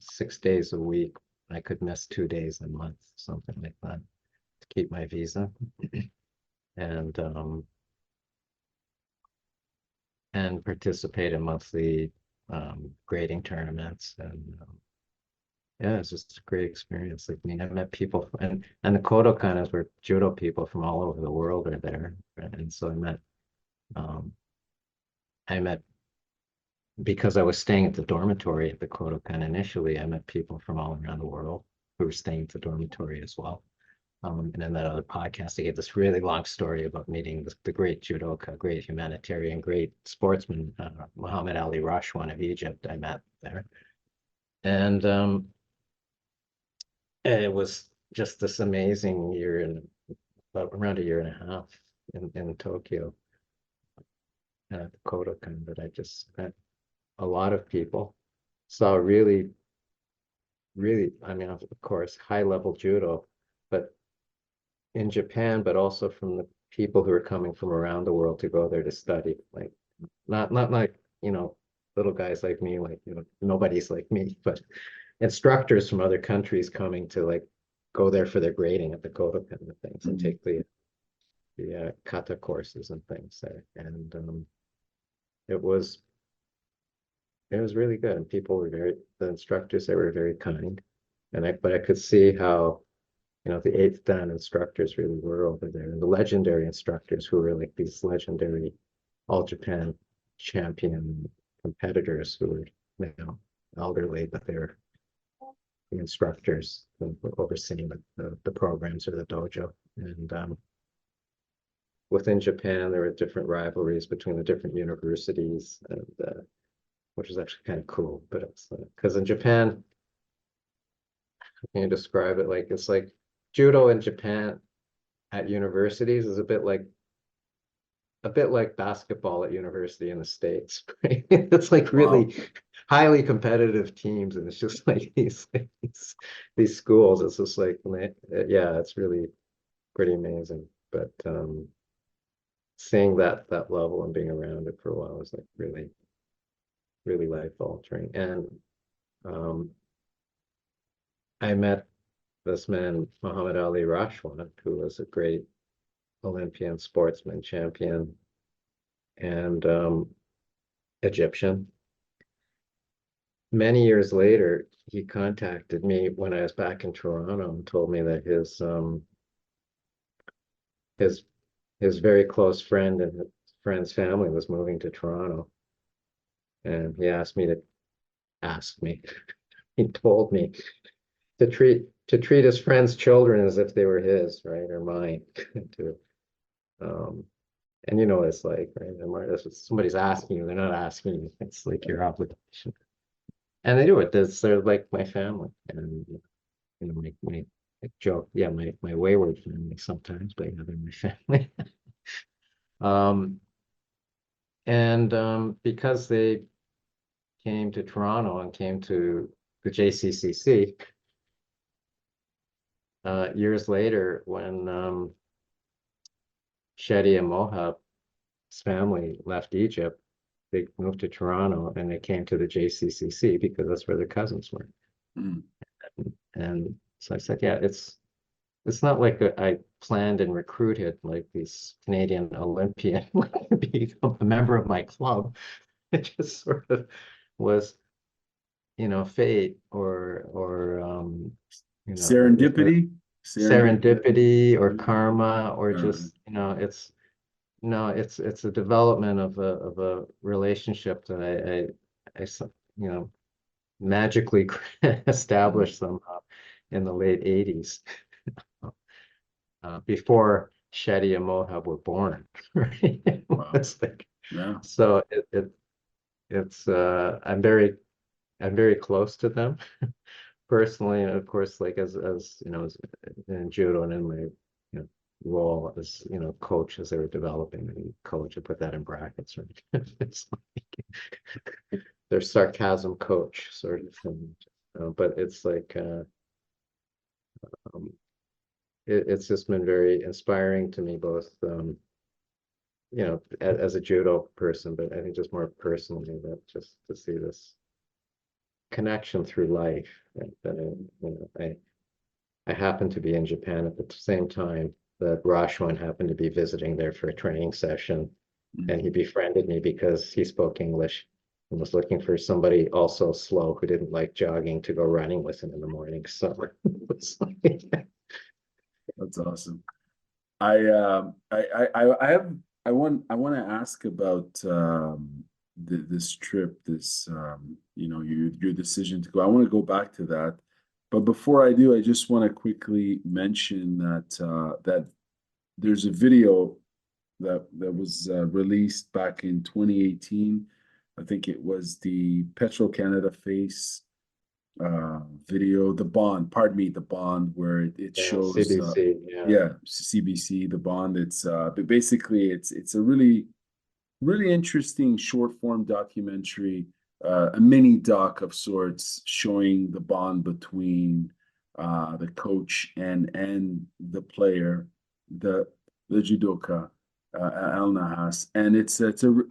6 days a week. I could miss 2 days a month, something like that, to keep my visa, and participate in monthly grading tournaments. And yeah, it's just a great experience. Like, I mean, I met people, and the Kodokan is where judo people from all over the world are there, right? And so um, I met because I was staying at the dormitory at the Kodokan initially. I met people from all around the world who were staying at the dormitory as well. And in that other podcast, I gave this really long story about meeting the great judoka, great humanitarian, great sportsman, Muhammad Ali Rashwan of Egypt. I met there, and it was just this amazing year, and about around a year and a half in Tokyo at the Kodokan, that I just met a lot of people, saw really, really, I mean, of course, high level judo, but in Japan, but also from the people who are coming from around the world to go there to study. Like, not like, little guys like me, like, nobody's like me, but instructors from other countries coming to like go there for their grading at the Kodokan and things, and take the kata courses and things there. And it was really good. And people were the instructors, they were very kind. But I could see how, the eighth dan instructors really were over there. And the legendary instructors who were like these legendary all Japan champion competitors who were elderly, but they were the instructors who were overseeing the programs or the dojo. And within Japan, there were different rivalries between the different universities, and which is actually kind of cool. But it's because in Japan, can you describe it? Like, it's like judo in Japan at universities is a bit like basketball at university in the States, right? It's like really Wow. highly competitive teams, and it's just like these schools. It's just like, yeah, it's really pretty amazing. But seeing that level and being around it for a while was like really, really life altering. And I met this man, Muhammad Ali Rashwan, who was a great Olympian sportsman, champion, and Egyptian. Many years later, he contacted me when I was back in Toronto and told me that his very close friend and his friend's family was moving to Toronto. And he asked me, he told me to treat his friend's children as if they were his, right, or mine. to And you know what it's like, right? And somebody's asking you, they're not asking you. It's like your obligation. And they do it. They're like my family. And my joke, yeah, my wayward family sometimes, but they're my family. um, and because they came to Toronto and came to the JCCC, years later, when Shetty and Mohab's family left Egypt, they moved to Toronto and they came to the JCCC because that's where their cousins were. Mm. And so I said, yeah, it's not like I planned and recruited like these Canadian Olympian to be a member of my club. It just sort of was, fate or Serendipity? serendipity or karma, or just, it's a development of a relationship that I magically established somehow in the late 80s, before Shetty and Mohab were born, right? Wow. It's like, Yeah. so it's I'm very close to them personally, and of course, like as you know, as in judo and in my role as coach as they were developing and coach, I put that in brackets, right? It's like their sarcasm coach sort of thing. But it's like um, it's just been very inspiring to me, both as a judo person, but I think just more personally, that just to see this connection through life. That I happened to be in Japan at the same time that Rashwan happened to be visiting there for a training session, and he befriended me because he spoke English and was looking for somebody also slow who didn't like jogging to go running with him in the morning. So it's like, That's awesome. I have I want to ask about this trip, this your decision to go. I want to go back to that, but before I do, I just want to quickly mention that there's a video that was released back in 2018. I think it was the Petro Canada Face video, the bond, pardon me, the bond, where it shows CBC, yeah, CBC, the bond. It's but basically it's a really interesting short form documentary, a mini doc of sorts, showing the bond between the coach and the player, the judoka, Al Nahas. And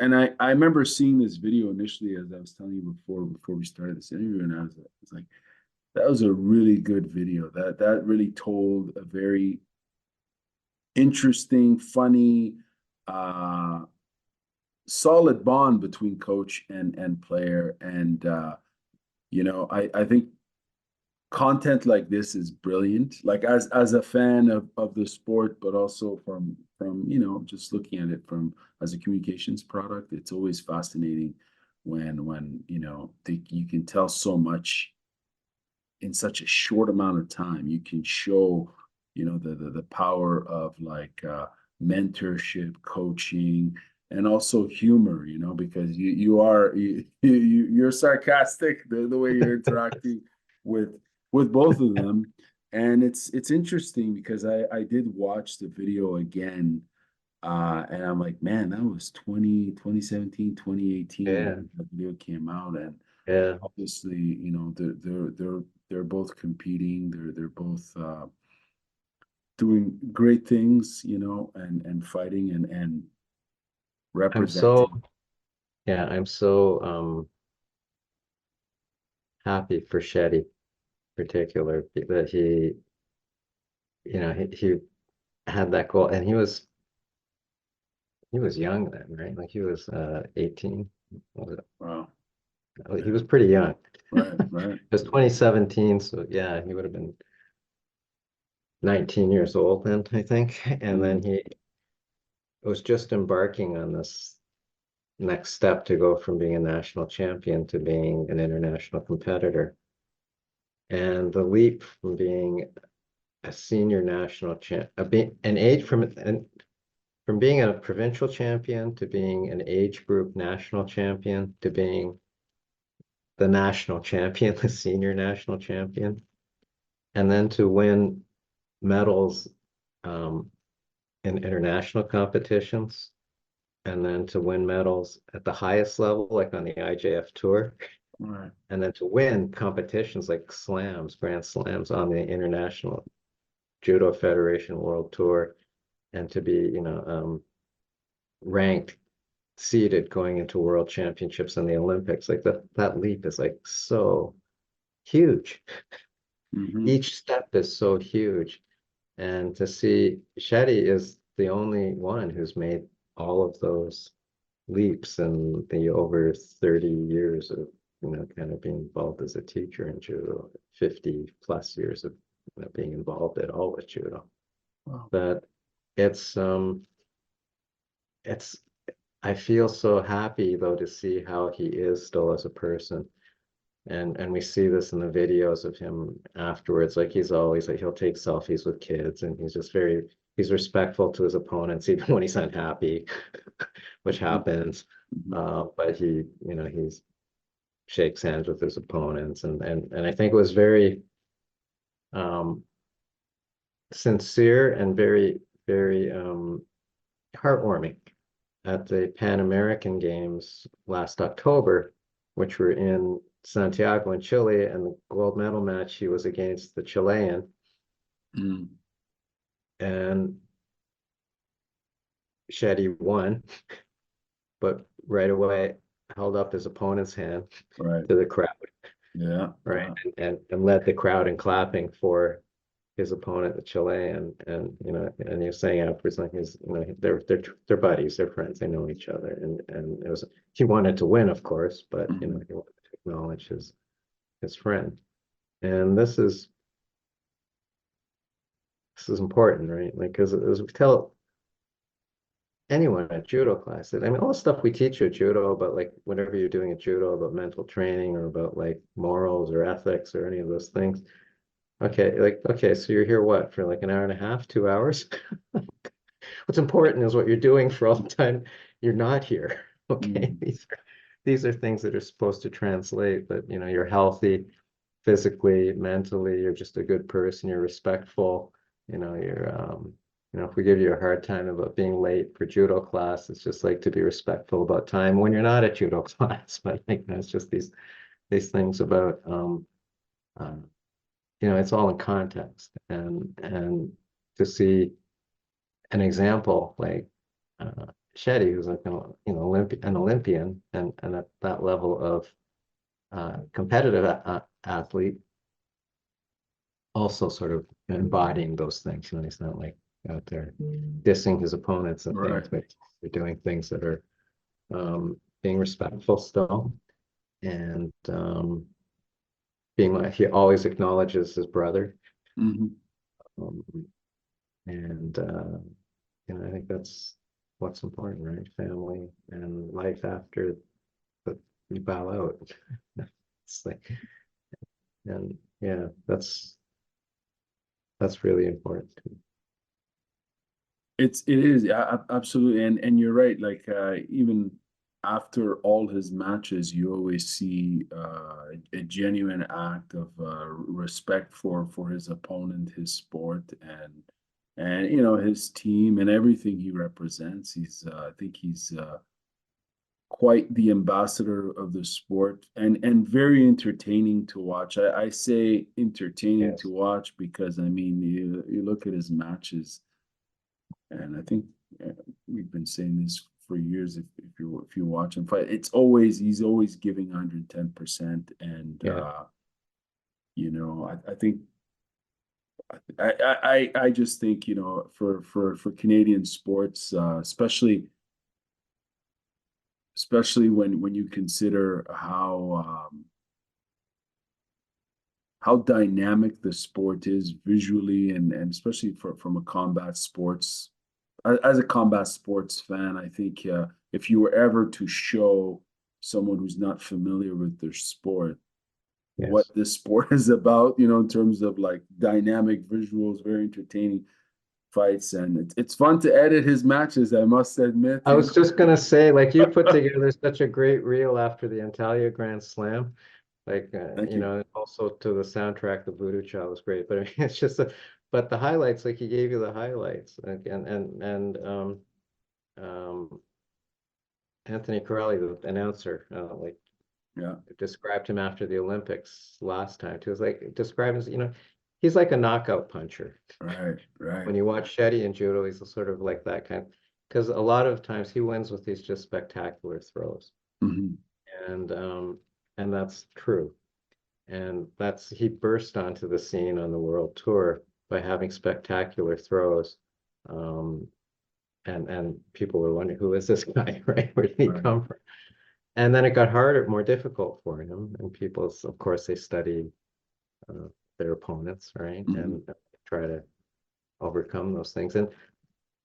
and I remember seeing this video initially, as I was telling you before we started this interview, and I was like, that was a really good video. That really told a very interesting, funny, uh, solid bond between coach and player. And I think content like this is brilliant. Like as a fan of the sport, but also from just looking at it from as a communications product, it's always fascinating when you can tell so much in such a short amount of time. You can show the power of like mentorship, coaching, and also humor, because you're sarcastic the way you're interacting with both of them. And it's interesting because I did watch the video again, and I'm like, man, that was 2017, 2018 yeah, when the video came out. And yeah. obviously, they're both competing. They're both doing great things, and fighting and I'm so representing. I'm so happy for Shetty, particular, that he had that goal, and he was young then, right? Like he was 18. Wow. He was pretty young. Right, It right. was 2017, so yeah, he would have been 19 years old then, I think. And then Mm, he was just embarking on this next step to go from being a national champion to being an international competitor. And the leap from being a senior national champ, an age from being a provincial champion to being an age group national champion to being the national champion, the senior national champion, and then to win medals in international competitions, and then to win medals at the highest level, like on the IJF tour, right. and then to win competitions like slams, grand slams on the International Judo Federation World Tour, and to be, ranked, seeded going into World Championships and the Olympics. Like that leap is like so huge. Hmm. Each step is so huge. And to see Shetty is the only one who's made all of those leaps in the over 30 years of kind of being involved as a teacher in judo, 50 plus years of being involved at all with judo. Wow. But it's it's I feel so happy though to see how he is still as a person. And we see this in the videos of him afterwards. Like he's always like he'll take selfies with kids, and he's just very he's respectful to his opponents even when he's unhappy, which happens. But he, you know, he's shakes hands with his opponents, and I think it was very sincere and very heartwarming at the Pan American Games last October, which were in Santiago in Chile, and the gold medal match he was against the Chilean. And Shetty won, but right away held up his opponent's hand Right. to the crowd. Yeah. Right. And led the crowd in clapping for his opponent, the Chilean. And you know, and he was saying afterwards, like, he's, you know, they're buddies, they're friends, they know each other. And it was, he wanted to win, of course, but you know, he wanted to acknowledge his friend. And this is important, right? Like, because as we tell anyone at judo class, I mean, all the stuff we teach you at judo about, like, whatever you're doing at judo, about mental training or about like morals or ethics or any of those things. Okay, like, okay, so you're here what, for like an hour and a half, 2 hours? What's important is what you're doing for all the time you're not here. Okay, these are things that are supposed to translate, that, you know, you're healthy physically, mentally, you're just a good person, you're respectful, you know, you know, if we give you a hard time about being late for judo class, it's just like to be respectful about time when you're not at judo class. But like, you know, it's just these things about you know, it's all in context, and to see an example like Shetty, who's like an, you know, an Olympian, and at that level of competitive athlete, also sort of embodying those things. You know, he's not like out there dissing his opponents and things, but they're doing things that are being respectful still, and being like, he always acknowledges his brother. And you know, I think that's what's important, right? Family and life after that you bow out. It's like, and yeah, that's really important. It is, yeah, absolutely, and you're right. Like, even after all his matches, you always see a genuine act of respect for his opponent, his sport, and you know, his team and everything he represents. I think he's quite the ambassador of the sport, and very entertaining to watch. I say entertaining to watch because, I mean, you look at his matches. And I think we've been saying this for years. If you watch him fight, he's always giving 110%. And you know, I think I just think, you know, for Canadian sports, especially when you consider how dynamic the sport is visually, and especially from a combat sports. As a combat sports fan, I think if you were ever to show someone who's not familiar with their sport what this sport is about, you know, in terms of like dynamic visuals, very entertaining fights, and it's fun to edit his matches, I must admit. I was just gonna say, like, you put together such a great reel after the Antalya Grand Slam. Like, you know, also to the soundtrack, the Voodoo Child was great. But I mean, it's just but the highlights, like, he gave you the highlights, like, and Anthony Corelli, the announcer, like, described him after the Olympics last time too. It was like, described as, you know, he's like a knockout puncher. Right. When you watch Shetty in judo, he's sort of like that kind, because a lot of times he wins with these just spectacular throws. And that's true. And he burst onto the scene on the world tour by having spectacular throws. And people were wondering, who is this guy, right? Where did he come from? And then it got harder, more difficult for him. And people, of course, they study their opponents, right? And try to overcome those things. And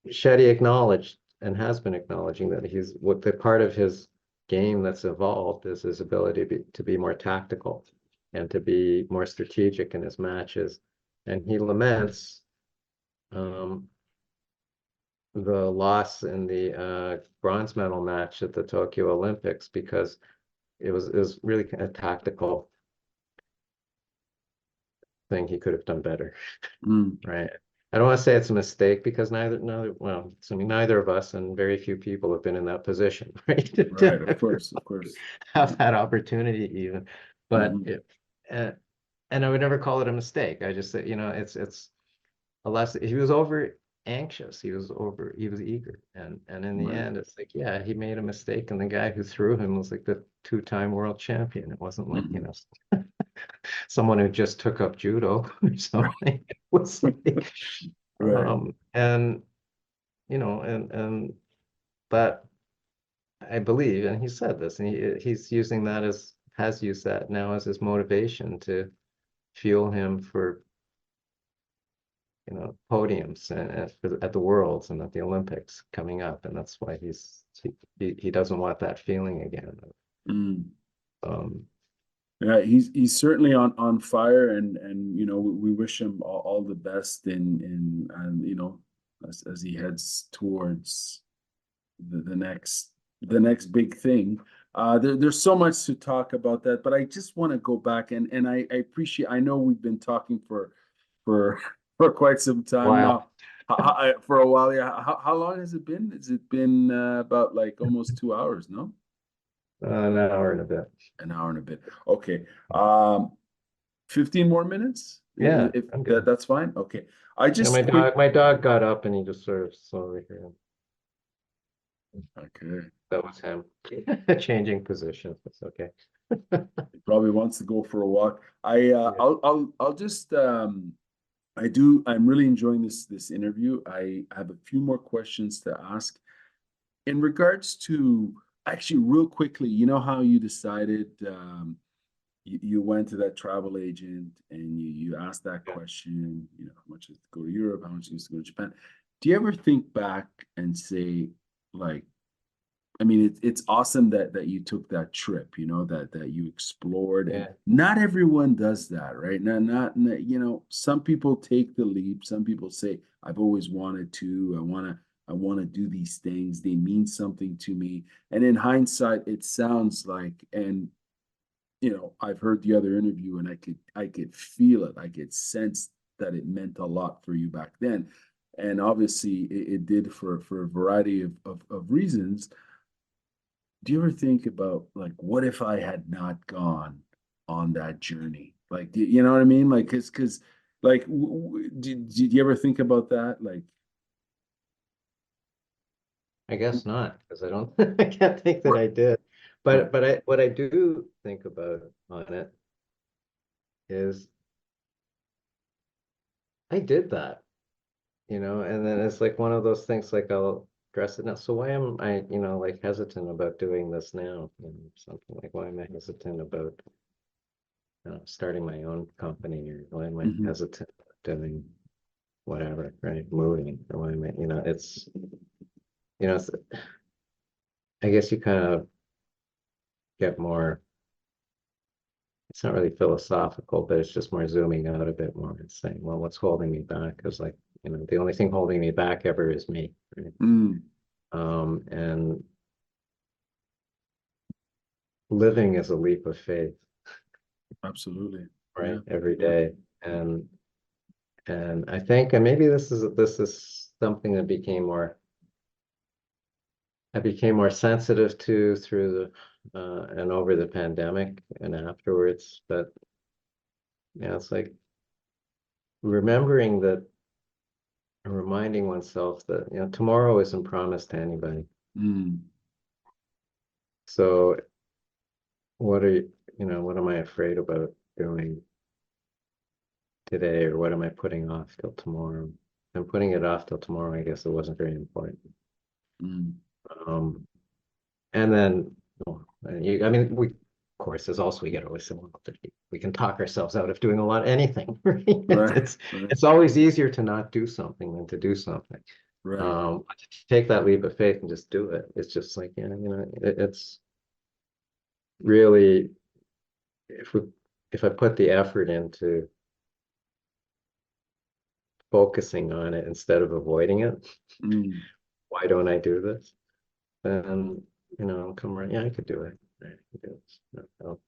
Shetty acknowledged, and has been acknowledging, that what the part of his game that's evolved is his ability to be more tactical and to be more strategic in his matches. And he laments the loss in the bronze medal match at the Tokyo Olympics, because it was really a tactical thing he could have done better, right? I don't want to say it's a mistake, because well, I mean, neither of us and very few people have been in that position, right? Right, of course, of course. Have that opportunity even, but Mhm. and I would never call it a mistake. I just say, it's a lesson. He was over anxious. He was eager, and in the Right. end, it's like, yeah, he made a mistake, and the guy who threw him was like the two-time world champion. It wasn't like, Mhm. someone who just took up judo or something. It was like, Right. and but I believe, and he said this, and he's using that has used that now as his motivation to fuel him for, podiums at the Worlds and at the Olympics coming up, and that's why he doesn't want that feeling again. Mm. Um, Yeah, he's certainly on fire, and we wish him all the best in and as he heads towards the next big thing. There's so much to talk about that, but I just want to go back and I appreciate. I know we've been talking for for quite some time wow, now. For a while, yeah. How long has it been? Has it been about like almost 2 hours? No, an hour and a bit. an hour and a bit. Okay. 15 more minutes? Yeah, If I'm good. that's fine. Okay. I Yeah, just quick. my dog got up and he just sort of slowly here. Okay. That was him changing positions. It's okay. He probably wants to go for a walk. Yeah. I'll just I'm really enjoying this interview. I have a few more questions to ask in regards to actually real quickly, you know how you decided you went to that travel agent and you asked that Yeah. question, how much is to go to Europe, how much is to go to Japan. Do you ever think back and say, like, I mean, it's awesome that you took that trip, that you explored, and Yeah. not everyone does that, right? Some people take the leap. Some people say, I've always wanted to, I want to do these things. They mean something to me. And in hindsight, it sounds like, and I've heard the other interview and I could feel it. I could sense that it meant a lot for you back then. And obviously it did for a variety of reasons. Do you ever think about, like, what if I had not gone on that journey? Like, you know what I mean? Like, cause like, did you ever think about that? Like, I guess not, because I don't, I can't think that right, I did. right. But what I do think about on it is I did that, and then it's like one of those things, like I'll address it now. So why am I, like hesitant about doing this now? Something like, why am I hesitant about starting my own company, or why am I Mhm. hesitant about doing whatever, right? Moving, or why am I, it's, I guess you kind of get more, it's not really philosophical, but it's just more zooming out a bit more and saying, well, what's holding me back? Because, like, the only thing holding me back ever is me, right? Mm, And living is a leap of faith, absolutely. Yeah. right? Every Yeah. day. And I think, and maybe this is something that I became more sensitive to through and over the pandemic and afterwards. But yeah, it's like remembering that, and reminding oneself that, tomorrow isn't promised to anybody. Mm, So what are what am I afraid about doing today, or what am I putting off till tomorrow? If I'm putting it off till tomorrow, I guess it wasn't very important. mm. Um, and then, I mean, of course, there's also, we get always say, well, we can talk ourselves out of doing a lot anything, right? Right, It's right, it's always easier to not do something than to do something. right. To take that leap of faith and just do it. It's just like, it's really, if we if I put the effort into focusing on it instead of avoiding it, Mm, why don't I do this? Then, I'll come right, yeah, I could do it. Right, I could do this. No.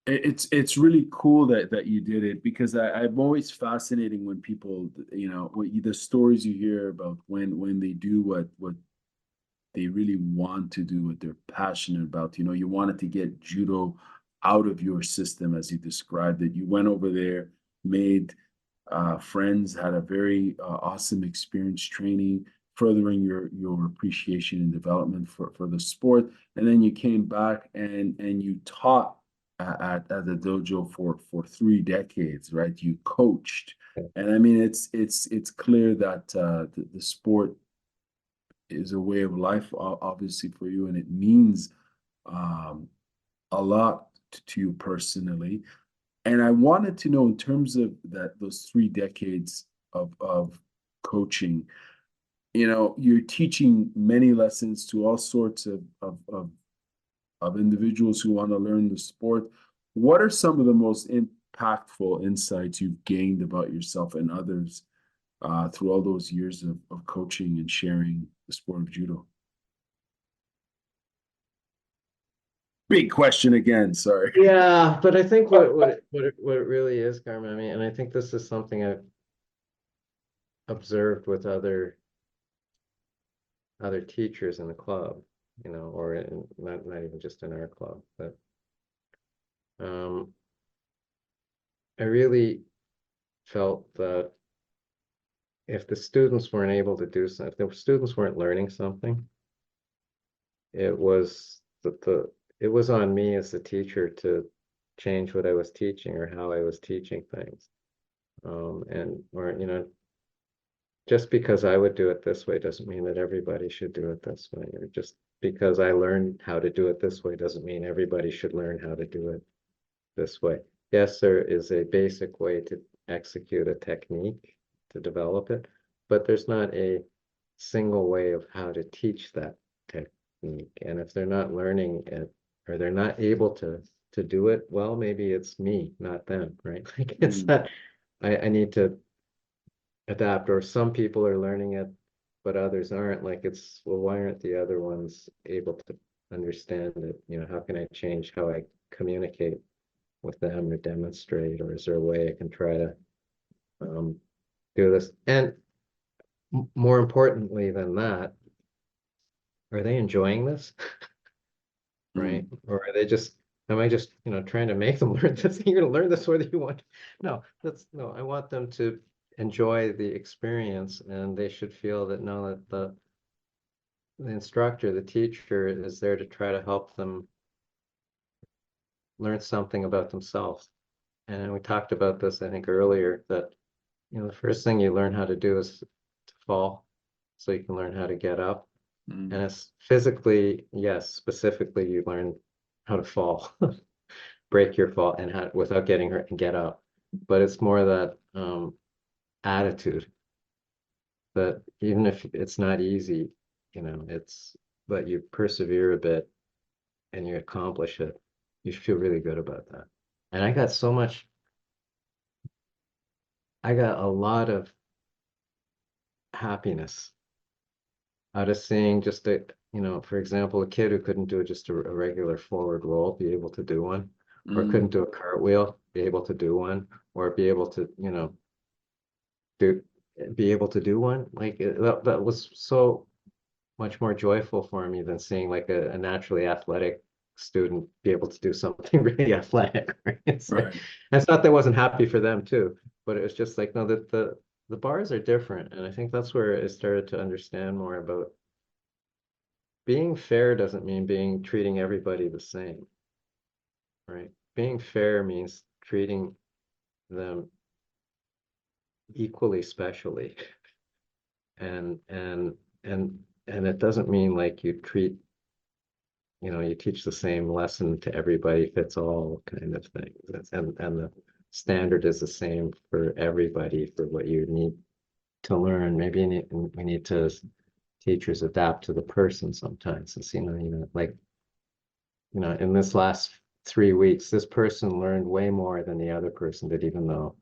It's really cool that you did it, because I'm always fascinating when people, the stories you hear about when they do what they really want to do, what they're passionate about. You wanted to get judo out of your system, as you described it. You went over there, made friends, had a very awesome experience training, furthering your appreciation and development for the sport. And then you came back and you taught at the dojo for 3 decades, right? You coached. And I mean, it's clear that the sport is a way of life, obviously, for you, and it means um, a lot to you personally. And I wanted to know, in terms of those 3 decades of coaching, you're teaching many lessons to all sorts of individuals who want to learn the sport. What are some of the most impactful insights you've gained about yourself and others through all those years of coaching and sharing the sport of judo? Big question again, sorry. Yeah, but I think what it really is, Carmen, I mean, and I think this is something I've observed with other teachers in the club, or not even just in our club, but I really felt that if the students weren't able to do something, if the students weren't learning something, it was it was on me as the teacher to change what I was teaching or how I was teaching things. Or just because I would do it this way doesn't mean that everybody should do it this way. Or just because I learned how to do it this way doesn't mean everybody should learn how to do it this way. Yes, there is a basic way to execute a technique, to develop it, but there's not a single way of how to teach that technique. And if they're not learning it, or they're not able to do it, well, maybe it's me, not them, right? Like it's not, I need to adapt, or some people are learning it, but others aren't. Like it's, well, why aren't the other ones able to understand it? How can I change how I communicate with them or demonstrate, or is there a way I can try to do this? And more importantly than that, are they enjoying this? Right? Or are they just, am I just, trying to make them learn this? You're going to learn this whether you want. No, no, I want them to enjoy the experience, and they should feel that no, that the instructor, the teacher is there to try to help them learn something about themselves. And we talked about this, I think, earlier, that the first thing you learn how to do is to fall, so you can learn how to get up. And it's physically, yes, specifically, you learn how to fall, break your fall, and how, without getting hurt, and get up. But it's more that attitude, that even if it's not easy, but you persevere a bit and you accomplish it, you feel really good about that. And I got a lot of happiness out of seeing just for example, a kid who couldn't do just a regular forward roll be able to do one, or couldn't do a cartwheel be able to do one, or be able to do one. Like that was so much more joyful for me than seeing like a naturally athletic student be able to do something really athletic. Right? It's like, it's not that I wasn't happy for them too, but it was just like, no, that the bars are different. And I think that's where I started to understand more about being fair. Doesn't mean treating everybody the same, right? Being fair means treating them equally, specially. And it doesn't mean like you teach the same lesson to everybody, fits all kind of thing. And the standard is the same for everybody for what you need to learn. Maybe we need to, teachers, adapt to the person sometimes. It's, like, in this last 3 weeks, this person learned way more than the other person did, even though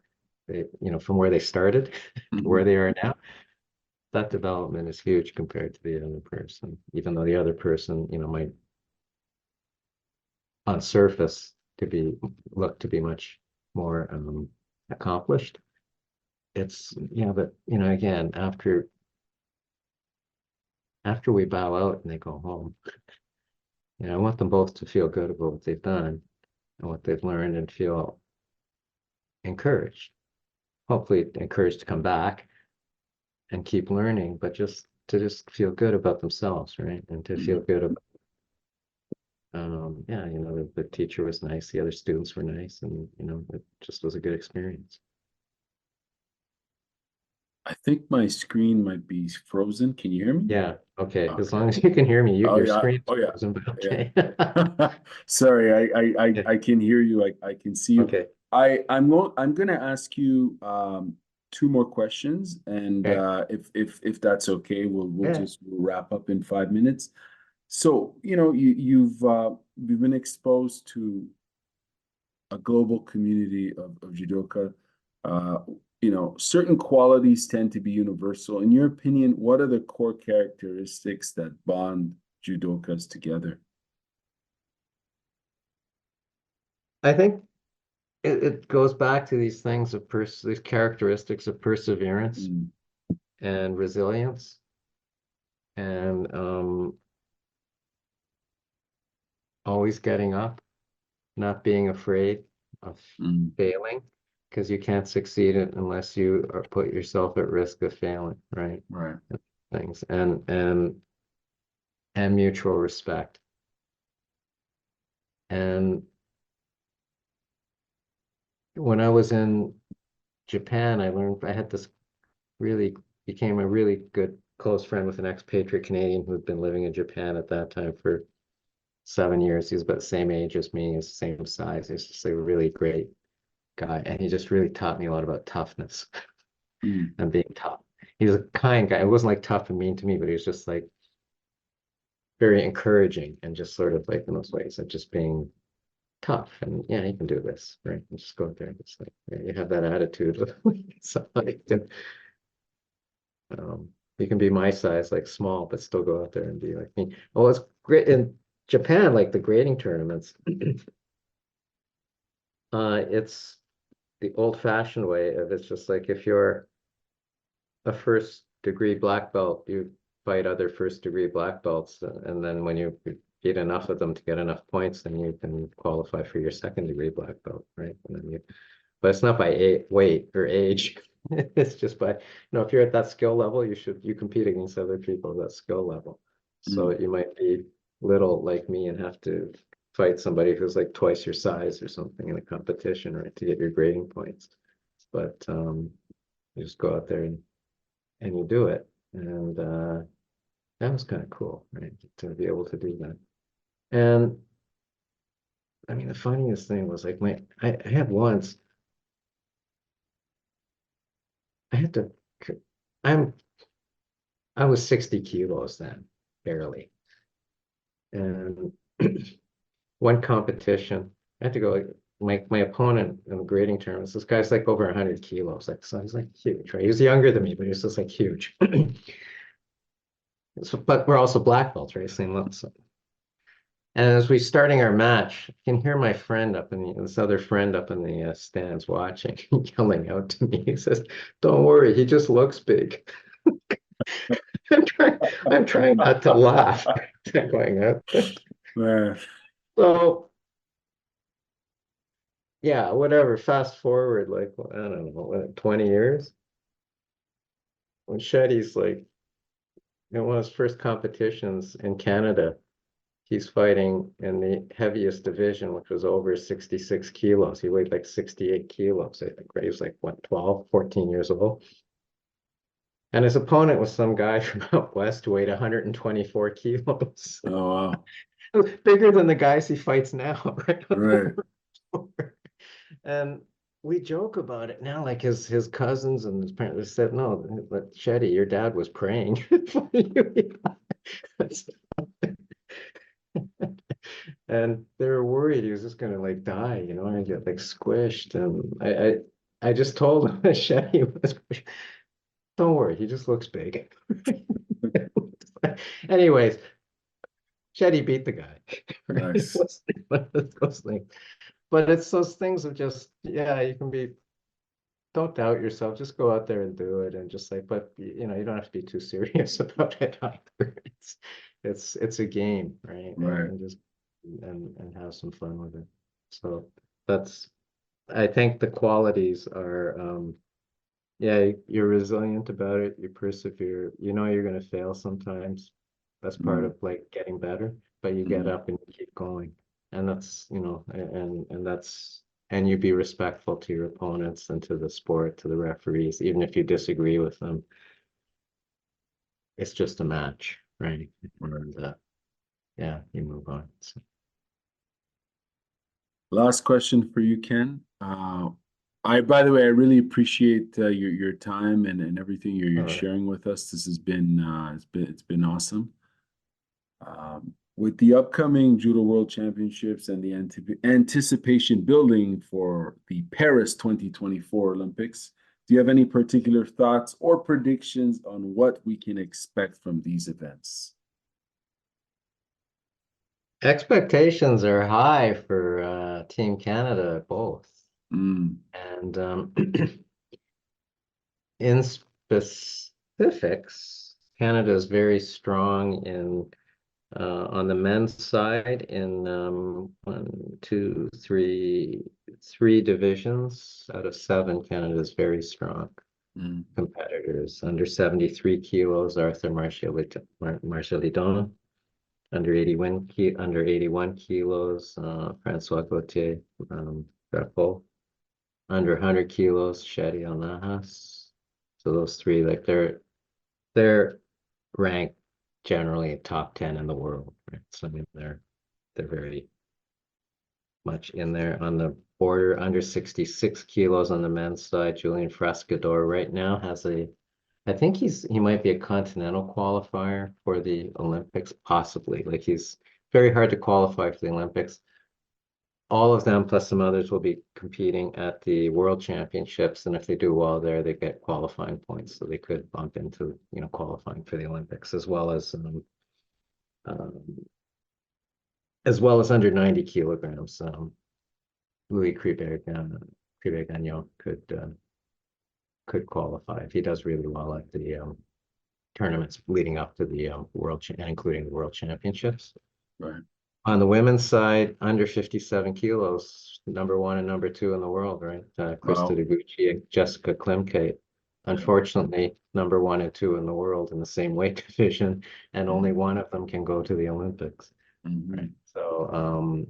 they, from where they started to where they are now. that development is huge compared to the other person, even though the other person, might on surface look to be much more accomplished. It's but again, after we bow out and they go home, I want them both to feel good about what they've done and what they've learned and feel encouraged. Hopefully encouraged to come back and keep learning, but just feel good about themselves, right? And to feel good about the teacher was nice, the other students were nice, and it just was a good experience. I think my screen might be frozen. Can you hear me? Yeah, okay. As long as you can hear me, your yeah. screen's Oh yeah. frozen, but okay. Sorry, I Yeah. I can hear you. I can see you. Okay. I'm gonna ask you two more questions, and Okay. if that's okay, we'll Yeah. just wrap up in 5 minutes. So, you've been exposed to a global community of judoka. Uh, certain qualities tend to be universal. In your opinion, what are the core characteristics that bond judokas together? I think it goes back to these things of these characteristics of perseverance Mm, and resilience and always getting up, not being afraid of mm, failing, because you can't succeed unless you put yourself at risk of failing, right? right. Things and mutual respect. And when I was in Japan, I had this really became a really good close friend with an expatriate Canadian who had been living in Japan at that time for 7 years. He was about the same age as me, he's the same size. He's just a really great guy. And he just really taught me a lot about toughness Mm, and being tough. He was a kind guy. It wasn't like tough and mean to me, but he was just like very encouraging and just sort of like in those ways of just being tough and yeah, you can do this, right? And just go out there and just like you have that attitude of somebody to, you can be my size, like small, but still go out there and be like me. Well, it's great in Japan, like the grading tournaments. It's the old-fashioned way of it's just like if you're a first degree black belt, you fight other first degree black belts, and then when you beat enough of them to get enough points, then you can qualify for your second degree black belt, right? And then but it's not by weight or age. It's just by, if you're at that skill level, you compete against other people at that skill level. So mm, you might be little like me and have to fight somebody who's like twice your size or something in a competition, right, to get your grading points. But you just go out there and you do it. And that was kind of cool, right? To be able to do that. And I mean, the funniest thing was like I had once, I had to, I'm, I was 60 kilos then, barely. And one competition, I had to go, like, my opponent in the grading tournaments, this guy's like over 100 kilos. Like, so he's like huge, right? He was younger than me, but he was just like huge. So, but we're also black belts, right? Same level. So. And as we starting our match, I can hear my friend this other friend up in the stands watching, yelling out to me. He says, "Don't worry, he just looks big." I'm trying not to laugh. Going out. man. So yeah, whatever. Fast forward, like I don't know, 20 years. When Shetty's like in one of his first competitions in Canada, he's fighting in the heaviest division, which was over 66 kilos. He weighed like 68 kilos, I think, right? He was like, what, 12, 14 years old. And his opponent was some guy from out west who weighed 124 kilos. Oh wow. Bigger than the guys he fights now, right? Right. And we joke about it now, like his cousins and his parents said, "No, but Shetty, your dad was praying for you." And they were worried he was just gonna like die, and get like squished. And I just told him that Shetty was Don't worry, he just looks big. Anyways, Shetty beat the guy. Right? It Nice. was one of those things. But it's those things of just, yeah, you can be, don't doubt yourself. Just go out there and do it, and just like, but you know, you don't have to be too serious about it either. It's a game, right? Right. And just and have some fun with it. So that's, I think the qualities are, yeah, you're resilient about it. You persevere. You know you're going to fail sometimes. That's part Mm, of like getting better, but you get mm. up and you keep going. And that's, you know, and that's, and you be respectful to your opponents and to the sport, to the referees, even if you disagree with them. It's just a match, right? And yeah, you move on. So, Last question for you, Ken. By the way, I really appreciate your time and everything you're all right. sharing with us. This has been it's been awesome. With the upcoming Judo World Championships and the anticipation building for the Paris 2024 Olympics, do you have any particular thoughts or predictions on what we can expect from these events? Expectations are high for Team Canada both. Mm, And in specifics, Canada is very strong in on the men's side in one, two, three divisions out of seven. Canada is very strong mm, competitors. Under 73 kilos, Arthur Marchelidon. Under 81 kilos, Francois Gauthier, Grapple. Under 100 kilos, Shadi Alnahas. So those three, like they're ranked generally top 10 in the world, right? So I mean they're very much in there on the border. Under 66 kilos on the men's side, Julian Frascador right now has a, I think he might be a continental qualifier for the Olympics, possibly. Like he's very hard to qualify for the Olympics. All of them plus some others will be competing at the World Championships, and if they do well there, they get qualifying points, so they could bump into, you know, qualifying for the Olympics, um, as well as under 90 kilograms. Louis Kribet-Gagnon could qualify if he does really well at the tournaments leading up to the including the World Championships. right. On the women's side, under 57 kilos, number one and number two in the world, right? Krista Wow. Deguchi and Jessica Klimke. Yeah. Unfortunately, number one and two in the world in the same weight division, and only Mm, one of them can go to the Olympics, right? mhm. So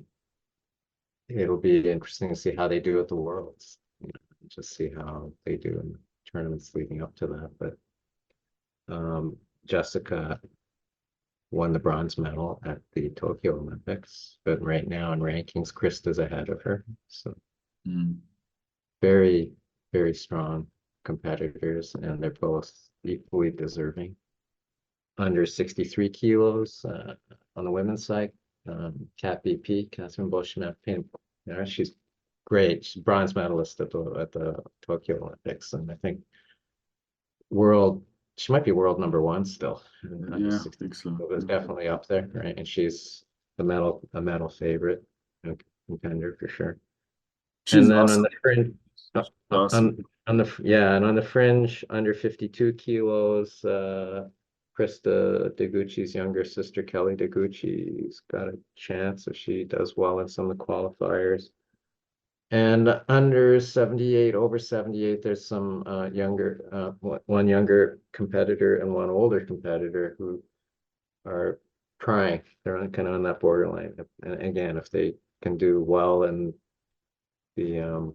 it'll be interesting to see how they do at the Worlds. You know, just see how they do in the tournaments leading up to that. But Jessica won the bronze medal at the Tokyo Olympics, but right now in rankings, Krista's ahead of her. So Mm, very, very strong competitors, and they're both equally deserving. Under 63 kilos on the women's side, Kat BP, Catherine Boschnap, she's great. She's bronze medalist at the Tokyo Olympics, and I think world she might be world number one still under yeah, I 60, think so. so it's definitely up there, right? And she's a medal favorite, a contender for sure. She's And then on awesome. the fringe, She's awesome. on the yeah, and on the fringe under 52 kilos, Krista Deguchi's younger sister Kelly Deguchi's got a chance if she does well in some of the qualifiers. And under 78, over 78, there's some one younger competitor and one older competitor who are trying. They're kind of on that borderline. And again, if they can do well in the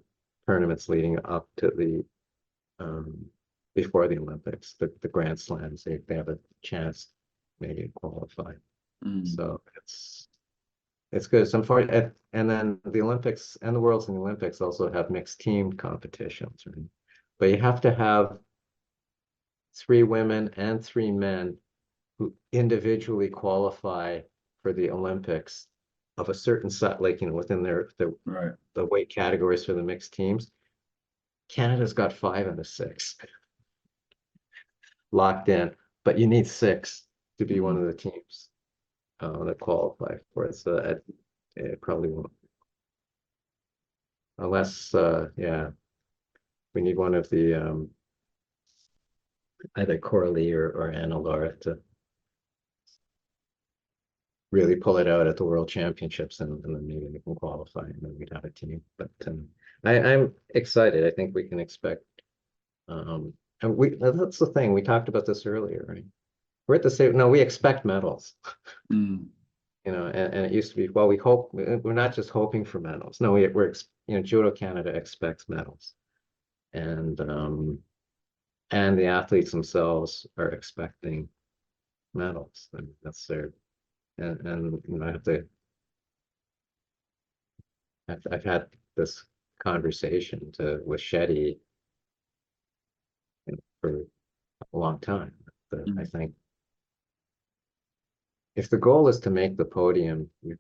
tournaments leading up to the before the Olympics, the Grand Slams, they have a chance maybe to qualify. Mm, So it's good. Some for and then the Olympics and the Worlds and the Olympics also have mixed team competitions, right? But you have to have three women and three men who individually qualify for the Olympics of a certain set, like, you know, within right. the weight categories for the mixed teams. Canada's got five of the six. locked in, but you need 6 to be one Mm. of the teams that qualify for it. So it probably won't, unless yeah, we need one of the either Coralie or Anna Laura to really pull it out at the World Championships, and then maybe we can qualify, and then we'd have a team. But I'm excited. I think we can expect. And that's the thing. We talked about this earlier, right? We're at the same. No, we expect medals. Mm. You know, and it used to be, well, we hope we're not just hoping for medals. No, Judo Canada expects medals, and the athletes themselves are expecting medals. I mean, that's their and you know, I've had this conversation with Shetty, you know, for a long time. I think if the goal is to make the podium, in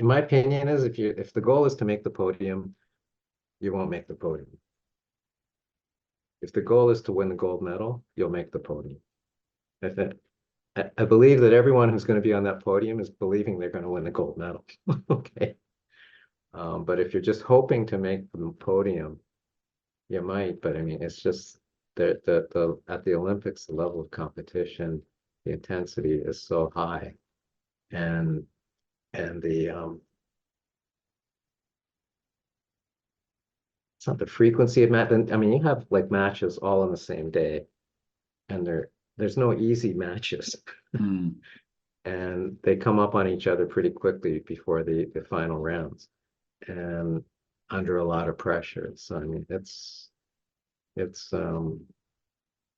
my opinion, is if the goal is to make the podium, you won't make the podium. If the goal is to win the gold medal, you'll make the podium. I believe that everyone who's going to be on that podium is believing they're going to win the gold medal. Okay. But if you're just hoping to make the podium, you might, but I mean, it's just at the Olympics, the level of competition, the intensity is so high, and the it's not the frequency of match. I mean, you have like matches all on the same day, and there's no easy matches, Mm. and they come up on each other pretty quickly before the final rounds, and under a lot of pressure. So I mean, it's an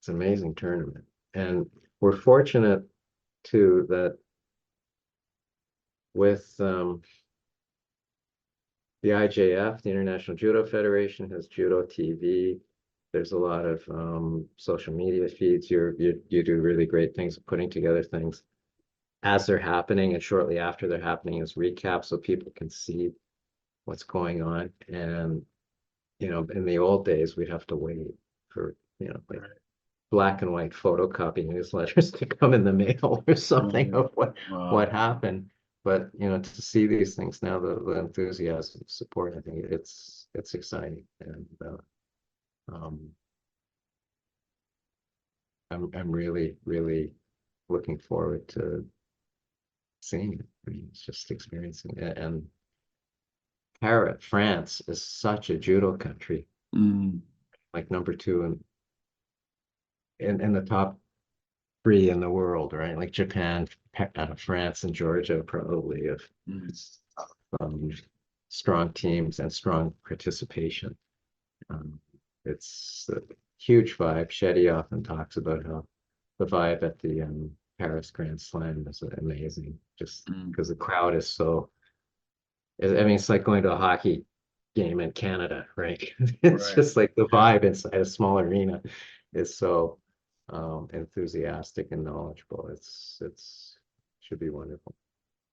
amazing tournament, and we're fortunate too that with the IJF, the International Judo Federation, has Judo TV. There's a lot of social media feeds. You do really great things of putting together things as they're happening and shortly after they're happening as recaps, so people can see what's going on. And you know, in the old days, we'd have to wait for, you know, like black and white photocopy newsletters to come in the mail or something of what Wow. happened. But you know, to see these things now, the enthusiasm, support, I think it's exciting, and um, I'm really looking forward to seeing it. I mean, it's just experiencing it. And Paris, France is such a judo country, Mm. like number 2 in the top 3 in the world, right? Like Japan, France, and Georgia probably have Mm. um, strong teams and strong participation. Um, it's a huge vibe. Shetty often talks about how the vibe at the Paris Grand Slam is amazing, just Mm. because the crowd is so. I mean, it's like going to a hockey game in Canada, right? It's Right. just like the Yeah. vibe inside a small arena is so enthusiastic and knowledgeable. It's should be wonderful.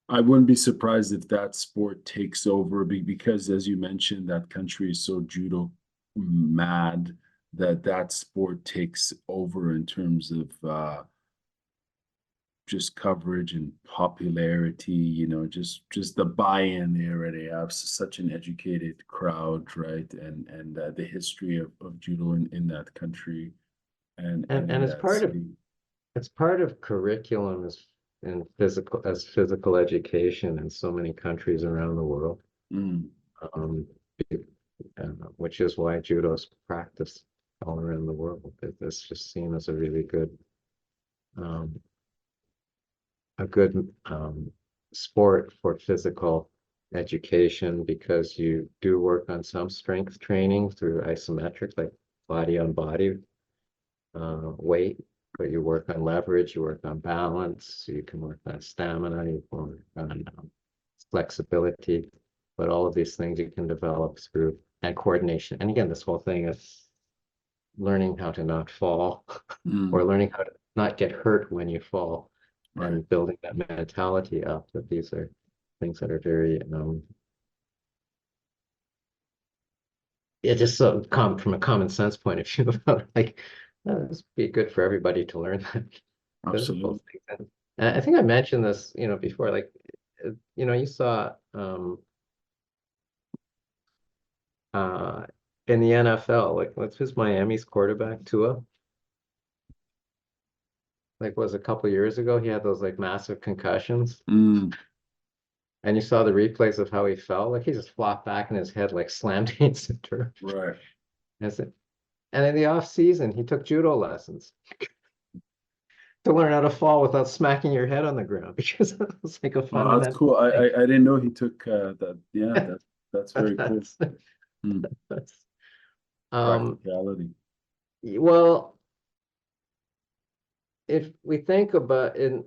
I wouldn't be surprised if that sport takes over because, as you mentioned, that country is so judo mad that that sport takes over in terms of just coverage and popularity. You know, just the buy-in they already have such an educated crowd, right? And the history of judo in that country and in And that city. it's part of curriculum as physical education in so many countries around the world. Mm. Um, which is why judo is practiced all around the world. It's just seen as um, a good sport for physical education, because you do work on some strength training through isometric, like body on body weight, but you work on leverage, you work on balance, you can work on stamina, you can work on flexibility, but all of these things you can develop through and coordination. And again, this whole thing is learning how to not fall Mm. or learning how to not get hurt when you fall, Right. and building that mentality up, that these are things that are very it just so come from a common sense point of view about like This would be good for everybody to learn that physical Absolutely. things. And I think I mentioned this, before, like, you saw uh in the NFL, like who's Miami's quarterback, Tua? Like was a couple years ago, he had those like massive concussions. Mm, And you saw the replays of how he fell. Like he just flopped back and his head like slammed against the turf. right. And in the off season, he took judo lessons to learn how to fall without smacking your head on the ground because it was like a Oh, that's fundamental cool. I thing. didn't know he took that. Yeah, that's very cool. That's, Mm, that's um practicality. well, if we think about in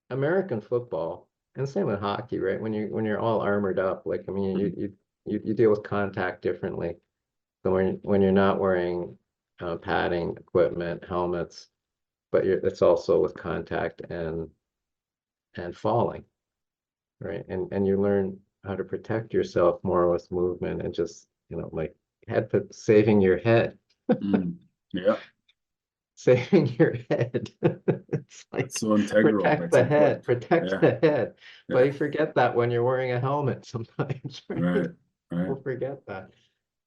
American football, and same with hockey, right? When you're all armored up, like I mean, Mm, you deal with contact differently. So when you're not wearing padding, equipment, helmets, but it's also with contact and falling, right? And you learn how to protect yourself more with movement and just, like saving your head, mm. Yeah, saving your head. It's that's like so integral. protect That's the head, important. protect Yeah, the head. But yeah. you forget that when you're wearing a helmet sometimes, right? Right, right. People forget that.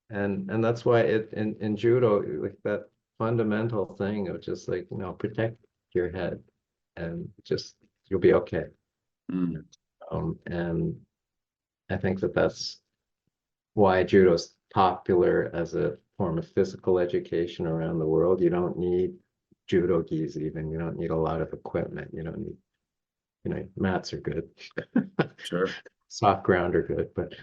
And that's why in judo, like that fundamental thing of just like, protect your head and just you'll be okay. Mm, And I think that's why judo's popular as a form of physical education around the world. You don't need judo gis even. You don't need a lot of equipment. You don't need, mats are good. sure. Soft ground are good, but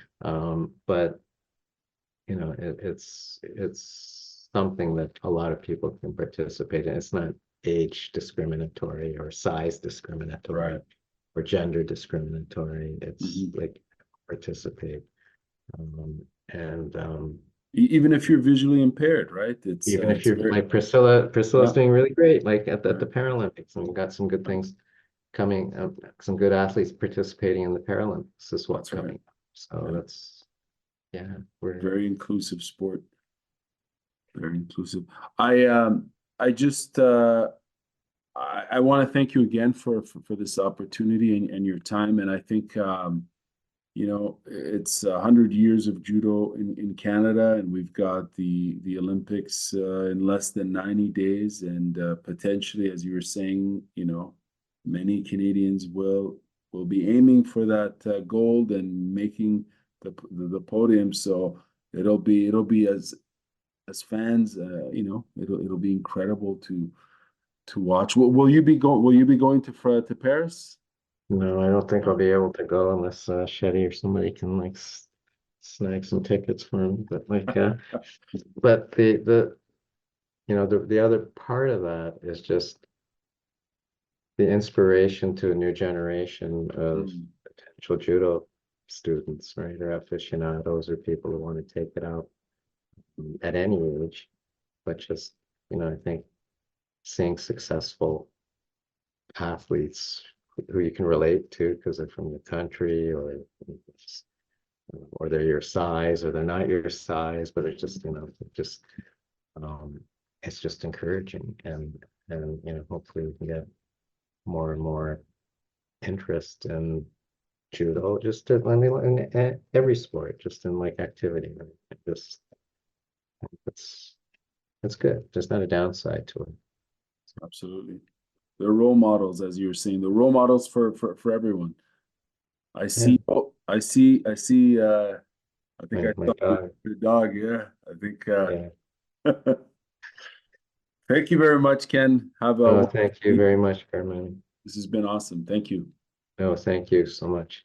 it's something that a lot of people can participate in. It's not age discriminatory or size discriminatory Right. or gender discriminatory. It's Mhm. like participate. And Even if you're visually impaired, right? even if It's you're very, like Priscilla's yeah, doing really great, like at the right, Paralympics, and we've got some good things coming, some good athletes participating in the Paralympics as well that's right. coming up. So Yeah, yeah, we're very inclusive sport. Very inclusive. I just I want to thank you again for this opportunity and your time. And I think it's 100 years of judo in Canada, and we've got the Olympics in less than 90 days, and potentially, as you were saying, many Canadians will be aiming for that gold and making the podium. So it'll be as fans, it'll be incredible to watch. Will you be going to Paris? No, I don't think I'll No. be able to go unless Shetty or somebody can like snag some tickets for me. But but the other part of that is just the inspiration to a new generation of Mm, potential judo students, right? Or aficionados or people who want to take it out at any age. But just, I think seeing successful athletes who you can relate to because they're from the country or they're your size or they're not your size, but it's just, just um, it's just encouraging and hopefully we can get more and more interest in judo, just I mean, in every sport, just in like activity. Right? Just it's it's good. There's not a downside to it. absolutely. They're role models, as you were saying. The role models for everyone. I Yeah, see. Oh, I see. I think I my saw dog. your dog. Yeah. I think. Yeah. Thank you very much, Ken. Have a Oh, wonderful thank you week. very much, Carmen. This has been awesome. Thank you. No, thank you so much.